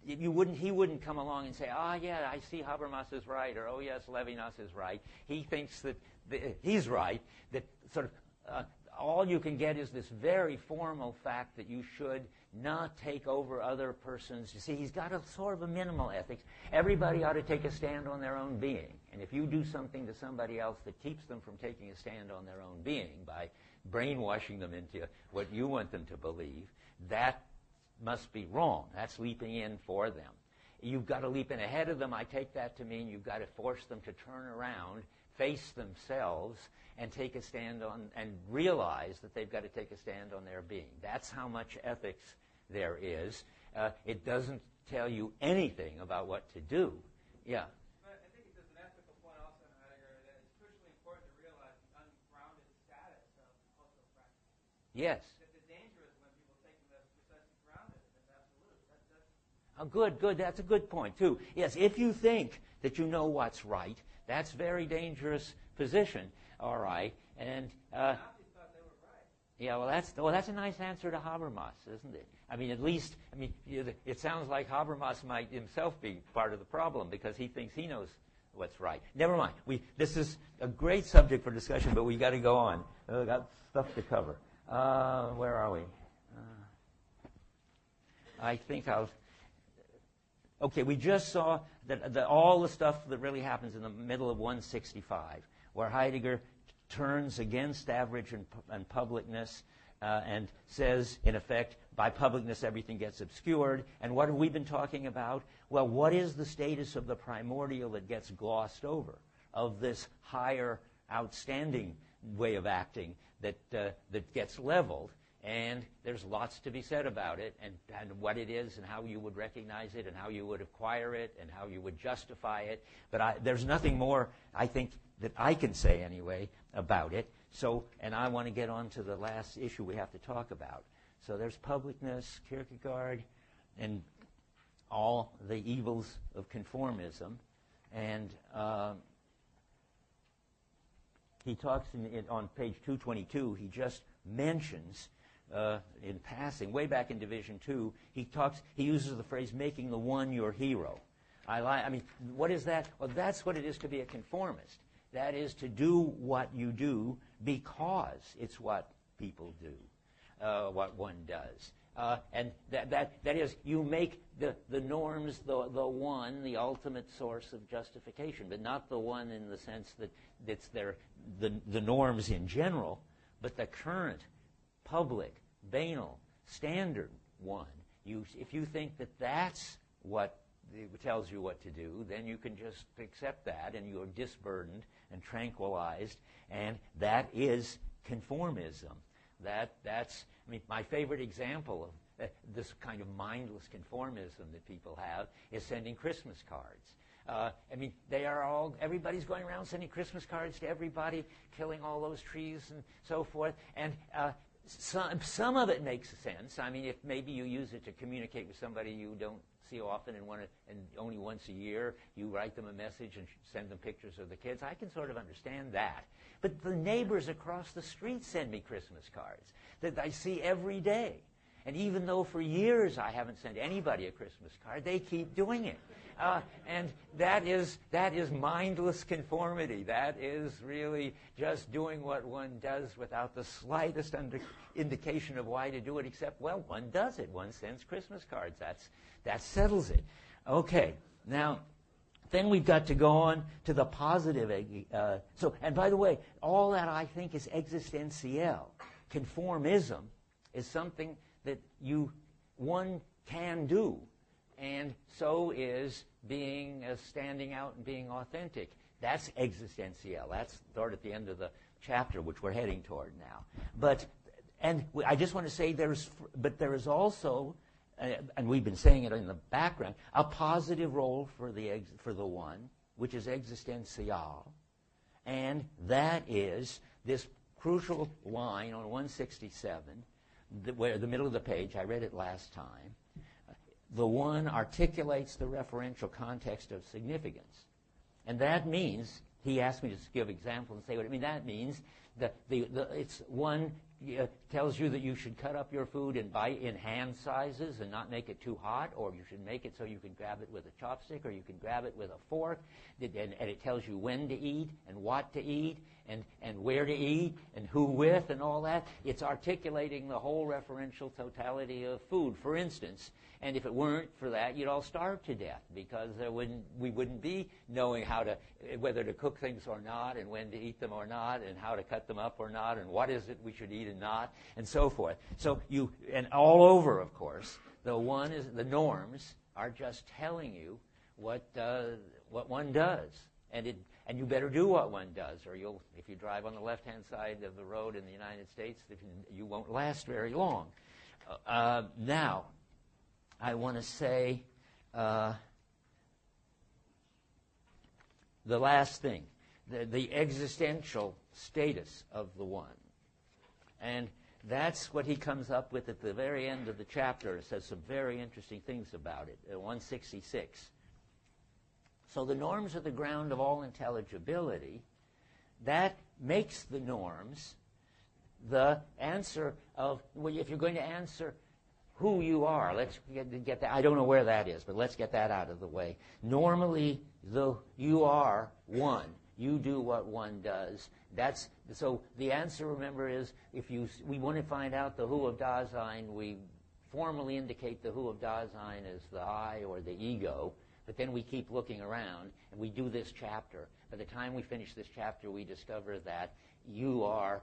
He wouldn't come along and say, yeah, I see Habermas is right, or, oh, yes, Levinas is right. He thinks that he's right, that sort of all you can get is this very formal fact that you should not take over other persons. You see, he's got a sort of a minimal ethics. Everybody ought to take a stand on their own being. And if you do something to somebody else that keeps them from taking a stand on their own being by brainwashing them into what you want them to believe, that must be wrong. That's leaping in for them. You've got to leap in ahead of them. I take that to mean you've got to force them to turn around, face themselves, and take a stand on, and realize that they've got to take a stand on their being. That's how much ethics there is. It doesn't tell you anything about what to do. Yeah. But I think there's an ethical point also in Heidegger that it's crucially important to realize the ungrounded status of cultural practices. Yes. The danger is when people take them as precisely grounded, as absolute. Good. That's a good point, too. Yes, if you think that you know what's right, that's a very dangerous position. All right. And Nazis thought they were right. yeah, that's a nice answer to Habermas, isn't it? At least, it sounds like Habermas might himself be part of the problem because he thinks he knows what's right. Never mind. This is a great subject for discussion, but we got to go on. We've got stuff to cover. Where are we? I think Okay, we just saw that all the stuff that really happens in the middle of 165, where Heidegger turns against average and publicness and says, in effect, by publicness everything gets obscured. And what have we been talking about? Well, what is the status of the primordial that gets glossed over, of this higher, outstanding way of acting that gets leveled? And there's lots to be said about it, and what it is, and how you would recognize it, and how you would acquire it, and how you would justify it. But there's nothing more, I think, that I can say anyway about it. So, and I want to get on to the last issue we have to talk about. So there's publicness, Kierkegaard, and all the evils of conformism. And he talks on page 222, he just mentions in passing, way back in Division 2, he uses the phrase making the one your hero. I mean, what is that? Well, that's what it is to be a conformist. That is to do what you do because it's what people do, what one does. And that is, you make the norms the one, the ultimate source of justification, but not the one in the sense that it's the norms in general, but the current, public, banal, standard one. If you think that that's what tells you what to do, then you can just accept that, and you're disburdened and tranquilized, and that is conformism. That's I mean, my favorite example of this kind of mindless conformism that people have is sending Christmas cards. I mean, everybody's going around sending Christmas cards to everybody, killing all those trees and so forth, and some of it makes sense. I mean, if maybe you use it to communicate with somebody you don't see often and only once a year, you write them a message and send them pictures of the kids. I can sort of understand that. But the neighbors across the street send me Christmas cards that I see every day. And even though for years I haven't sent anybody a Christmas card, they keep doing it. And that is mindless conformity. That is really just doing what one does without the slightest indication of why to do it, except, well, one does it. One sends Christmas cards. That settles it. Okay, now, then we've got to go on to the positive. And by the way, all that I think is existential. Conformism is something that one can do. And so is standing out and being authentic. That's existential. That's sort of at the end of the chapter, which we're heading toward now. I just want to say there is also, and we've been saying it in the background, a positive role for the one, which is existential, and that is this crucial line on 167, where the middle of the page. I read it last time. The one articulates the referential context of significance. And that means, he asked me to give examples and say what I mean. That means that it's one tells you that you should cut up your food and bite in hand sizes and not make it too hot, or you should make it so you can grab it with a chopstick, or you can grab it with a fork, and it tells you when to eat and what to eat and where to eat and who with and all that. It's articulating the whole referential totality of food, for instance. And if it weren't for that, you'd all starve to death, because we wouldn't be knowing whether to cook things or not, and when to eat them or not, and how to cut them up or not, and what is it we should eat and not, and so forth. So and all over, of course, the norms are just telling you what one does, and you better do what one does, or if you drive on the left-hand side of the road in the United States, you won't last very long. Now, I want to say the last thing, the existential status of the one. And that's what he comes up with at the very end of the chapter. It says some very interesting things about it, 166. So the norms are the ground of all intelligibility. That makes the norms the answer of, if you're going to answer who you are. Let's get that. I don't know where that is, but let's get that out of the way. Normally, you are one. You do what one does. So the answer, remember, is we want to find out the who of Dasein, we formally indicate the who of Dasein as the I or the ego, but then we keep looking around, and we do this chapter. By the time we finish this chapter, we discover that you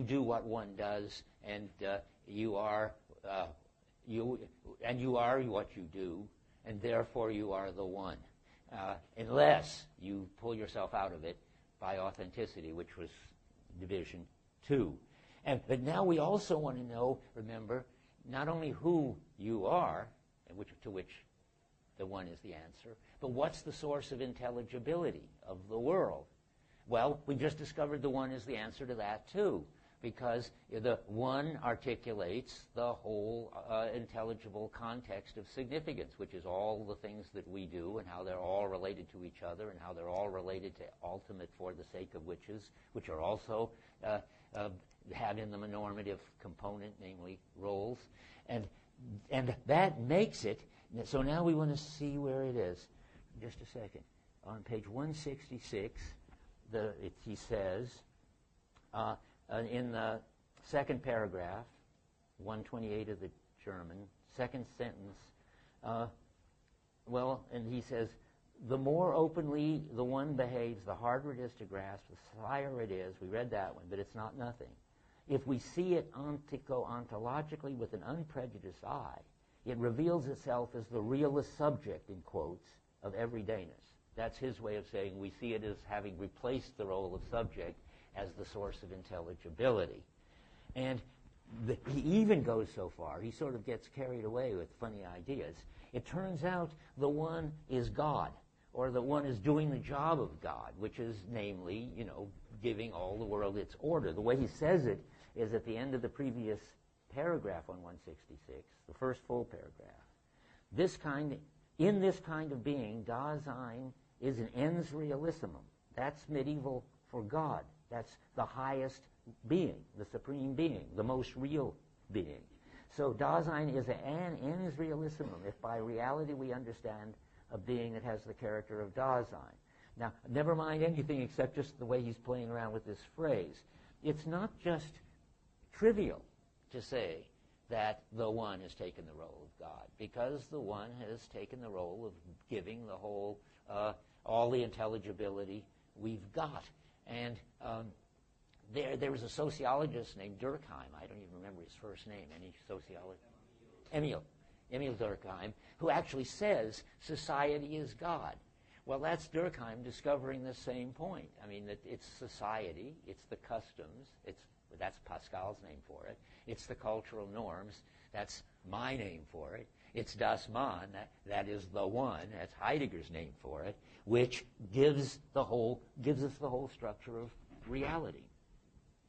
do what one does, and you are what you do, and therefore you are the one, unless you pull yourself out of it by authenticity, which was Division 2. But now we also want to know, remember, not only who you are, to which the one is the answer, but what's the source of intelligibility of the world? Well, we just discovered the one is the answer to that too, because the one articulates the whole intelligible context of significance, which is all the things that we do and how they're all related to each other and how they're all related to ultimate for the sake of which are also have in them a normative component, namely roles. And that makes it, so now we want to see where it is. Just a second. On page 166, he says, in the second paragraph, 128 of the German, second sentence, and he says, the more openly the one behaves, the harder it is to grasp, the higher it is. We read that one, but it's not nothing. If we see it ontologically with an unprejudiced eye, it reveals itself as the realist subject, in quotes, of everydayness. That's his way of saying we see it as having replaced the role of subject as the source of intelligibility. And he even goes so far, he sort of gets carried away with funny ideas. It turns out the one is God, or the one is doing the job of God, which is namely, giving all the world its order. The way he says it is at the end of the previous paragraph on 166, the first full paragraph. In this kind of being, Dasein is an ens realissimum. That's medieval for God. That's the highest being, the supreme being, the most real being. So Dasein is an ens realissimum, if by reality we understand a being that has the character of Dasein. Now, never mind anything except just the way he's playing around with this phrase. It's not just trivial to say that the one has taken the role of God, because the one has taken the role of giving the whole, all the intelligibility we've got. And there was a sociologist named Durkheim. I don't even remember his first name. Any sociologist? Emil Durkheim, who actually says society is God. Well, that's Durkheim discovering the same point. I mean, that it's society, it's the customs, that's Pascal's name for it. It's the cultural norms. That's my name for it. It's das Man, that is the one. That's Heidegger's name for it, which gives us the whole structure of reality.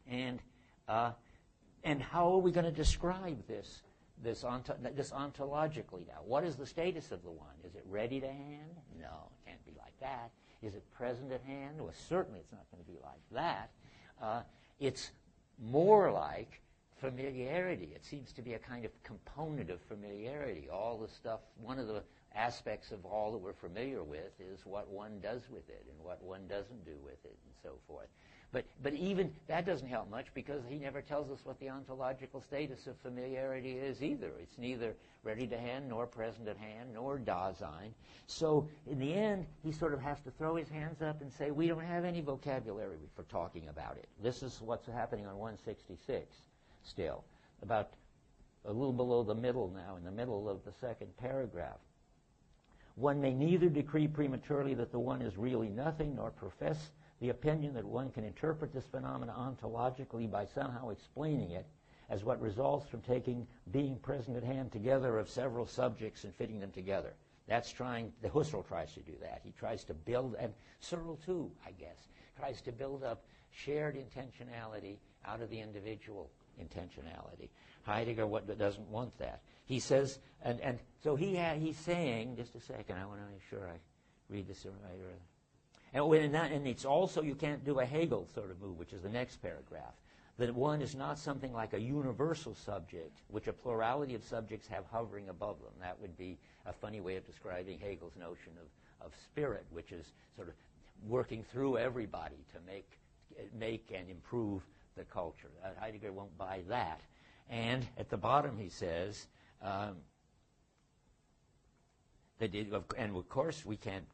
And how are we going to describe this ontologically now? What is the status of the one? Is it ready to hand? No, it can't be like that. Is it present at hand? Well, certainly it's not going to be like that. It's more like familiarity. It seems to be a kind of component of familiarity. All the stuff, one of the aspects of all that we're familiar with is what one does with it and what one doesn't do with it and so forth. But even that doesn't help much, because he never tells us what the ontological status of familiarity is either. It's neither ready to hand, nor present at hand, nor Dasein. So in the end, he sort of has to throw his hands up and say, we don't have any vocabulary for talking about it. This is what's happening on 166 still, about a little below the middle now, in the middle of the second paragraph. One may neither decree prematurely that the one is really nothing, nor profess the opinion that one can interpret this phenomena ontologically by somehow explaining it as what results from taking being present at hand together of several subjects and fitting them together. The Husserl tries to do that. He tries to build, and Searle too, I guess, tries to build up shared intentionality out of the individual intentionality. Heidegger doesn't want that. He says, and so he's saying, just a second, I want to make sure I read this right. And it's also, you can't do a Hegel sort of move, which is the next paragraph, that one is not something like a universal subject, which a plurality of subjects have hovering above them. That would be a funny way of describing Hegel's notion of spirit, which is sort of working through everybody to make and improve the culture. Heidegger won't buy that. And at the bottom he says, and of course we can't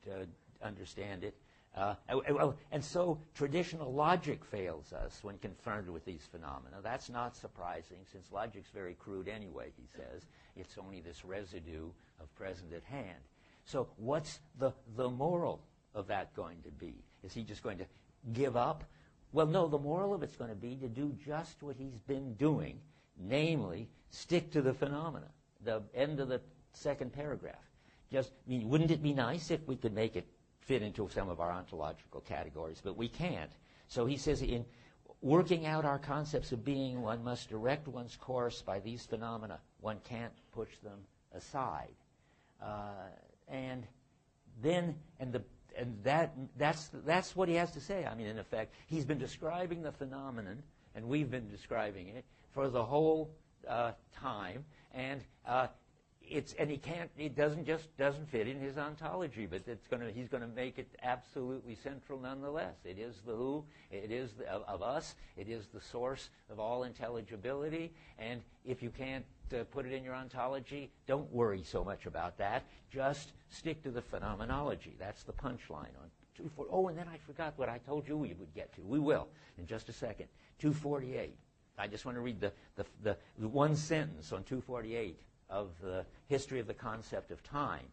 understand it, and so traditional logic fails us when confronted with these phenomena. That's not surprising, since logic's very crude anyway, he says. It's only this residue of present at hand. So what's the moral of that going to be? Is he just going to give up? Well, no, the moral of it's going to be to do just what he's been doing, namely, stick to the phenomena, the end of the second paragraph. Wouldn't it be nice if we could make it fit into some of our ontological categories, but we can't. So he says, in working out our concepts of being, one must direct one's course by these phenomena. One can't push them aside. That's what he has to say. I mean, in effect, he's been describing the phenomenon, and we've been describing it for the whole time, and it doesn't fit in his ontology, but he's going to make it absolutely central nonetheless. It is the who, it is of us, it is the source of all intelligibility, and if you can't put it in your ontology, don't worry so much about that. Just stick to the phenomenology. That's the punchline on 248. Oh, and then I forgot what I told you we would get to. We will in just a second. 248. I just want to read the one sentence on 248 of the history of the concept of time.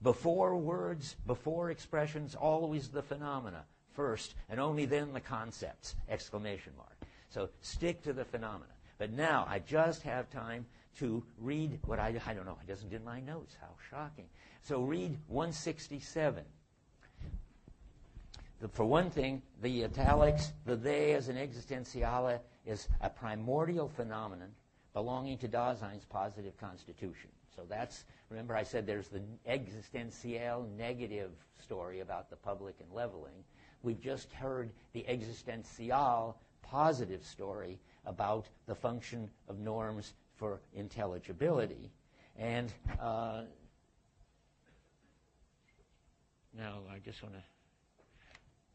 Before words, before expressions, always the phenomena first, and only then the concepts, exclamation mark. So stick to the phenomena. But now I just have time to read what I don't know, it doesn't in my notes, how shocking. So read 167. For one thing, the italics, the they as an existentiale is a primordial phenomenon belonging to Dasein's positive constitution. So that's, remember I said there's the existential negative story about the public and leveling. We've just heard the existential positive story about the function of norms for intelligibility. And now I just want to...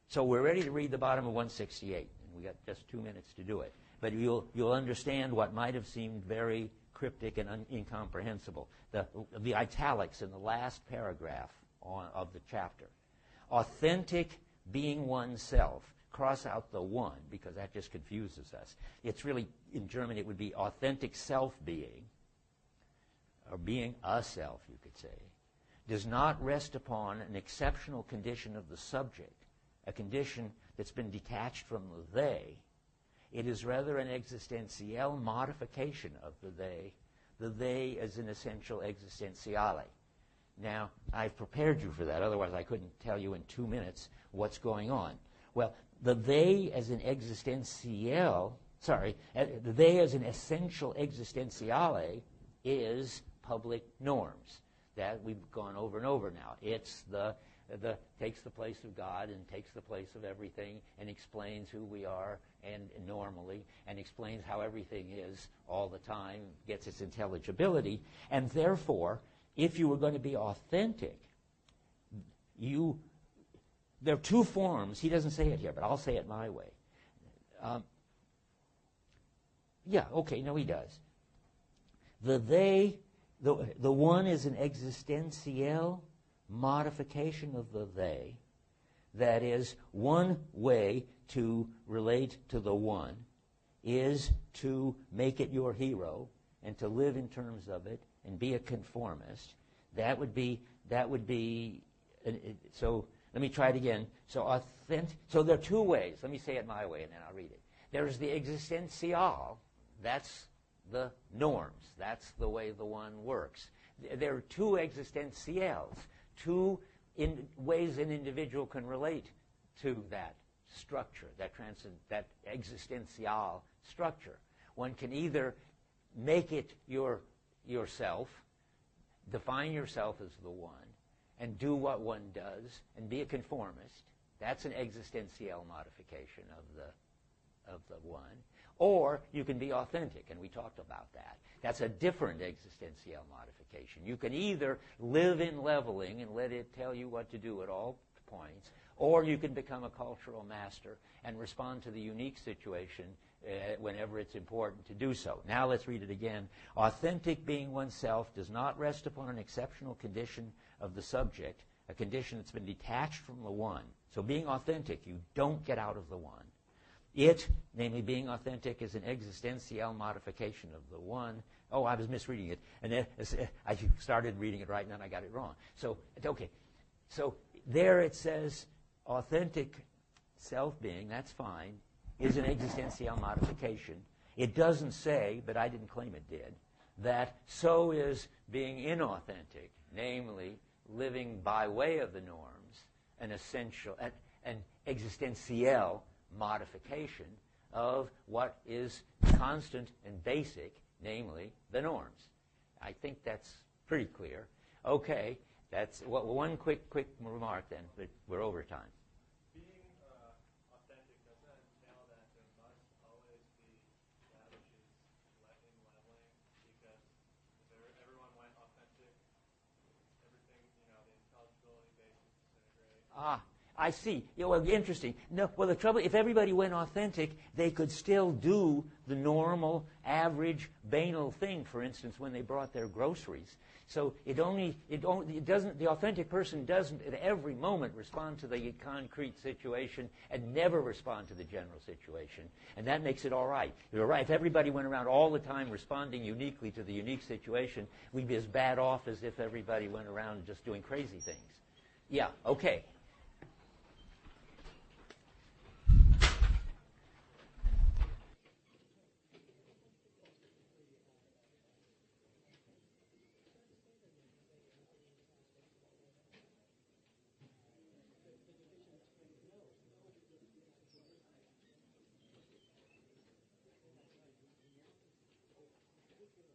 So we're ready to read the bottom of 168, and we got just 2 minutes to do it. But you'll understand what might have seemed very cryptic and incomprehensible. The italics in the last paragraph of the chapter. Authentic being oneself. Cross out the one, because that just confuses us. It's really, in German, it would be authentic self-being, or being a self, you could say, does not rest upon an exceptional condition of the subject, a condition that's been detached from the they. It is rather an existential modification of the they as an essential existentiale. Now, I've prepared you for that, otherwise I couldn't tell you in 2 minutes what's going on. Well, the they as an existential, the they as an essential existentiale is public norms. That we've gone over and over now. It's takes the place of God and takes the place of everything and explains who we are and normally and explains how everything is all the time, gets its intelligibility. And therefore, if you were going to be authentic, there are two forms. He doesn't say it here, but I'll say it my way. He does. The one is an existential modification of the they. That is, one way to relate to the one is to make it your hero and to live in terms of it and be a conformist. That would be. So let me try it again. So there are two ways. Let me say it my way, and then I'll read it. There's the existential. That's the norms. That's the way the one works. There are two existentials, two ways an individual can relate to that structure, that existential structure. One can either make it yourself, define yourself as the one, and do what one does, and be a conformist. That's an existential modification of the one. Or you can be authentic, and we talked about that. That's a different existential modification. You can either live in leveling and let it tell you what to do at all points, or you can become a cultural master and respond to the unique situation whenever it's important to do so. Now let's read it again. Authentic being oneself does not rest upon an exceptional condition of the subject, a condition that's been detached from the one. So being authentic, you don't get out of the one. It, namely being authentic, is an existential modification of the one. Oh, I was misreading it. And then I started reading it right, and then I got it wrong. So, okay. So there it says authentic self-being, that's fine, is an existential modification. It doesn't say, but I didn't claim it did, that so is being inauthentic, namely living by way of the norms, an essential, an existential modification of what is constant and basic, namely the norms. I think that's pretty clear. Okay, that's one quick remark then, but we're over time. Being authentic doesn't entail that there must always be that which is leveling, because if everyone went authentic, everything, the intelligibility base would disintegrate. I see. Yeah, well, interesting. No, well, the trouble, if everybody went authentic, they could still do the normal, average, banal thing, for instance, when they brought their groceries. So it doesn't, the authentic person doesn't at every moment respond to the concrete situation and never respond to the general situation. And that makes it all right. You're right. If everybody went around all the time responding uniquely to the unique situation, we'd be as bad off as if everybody went around just doing crazy things. Yeah, okay.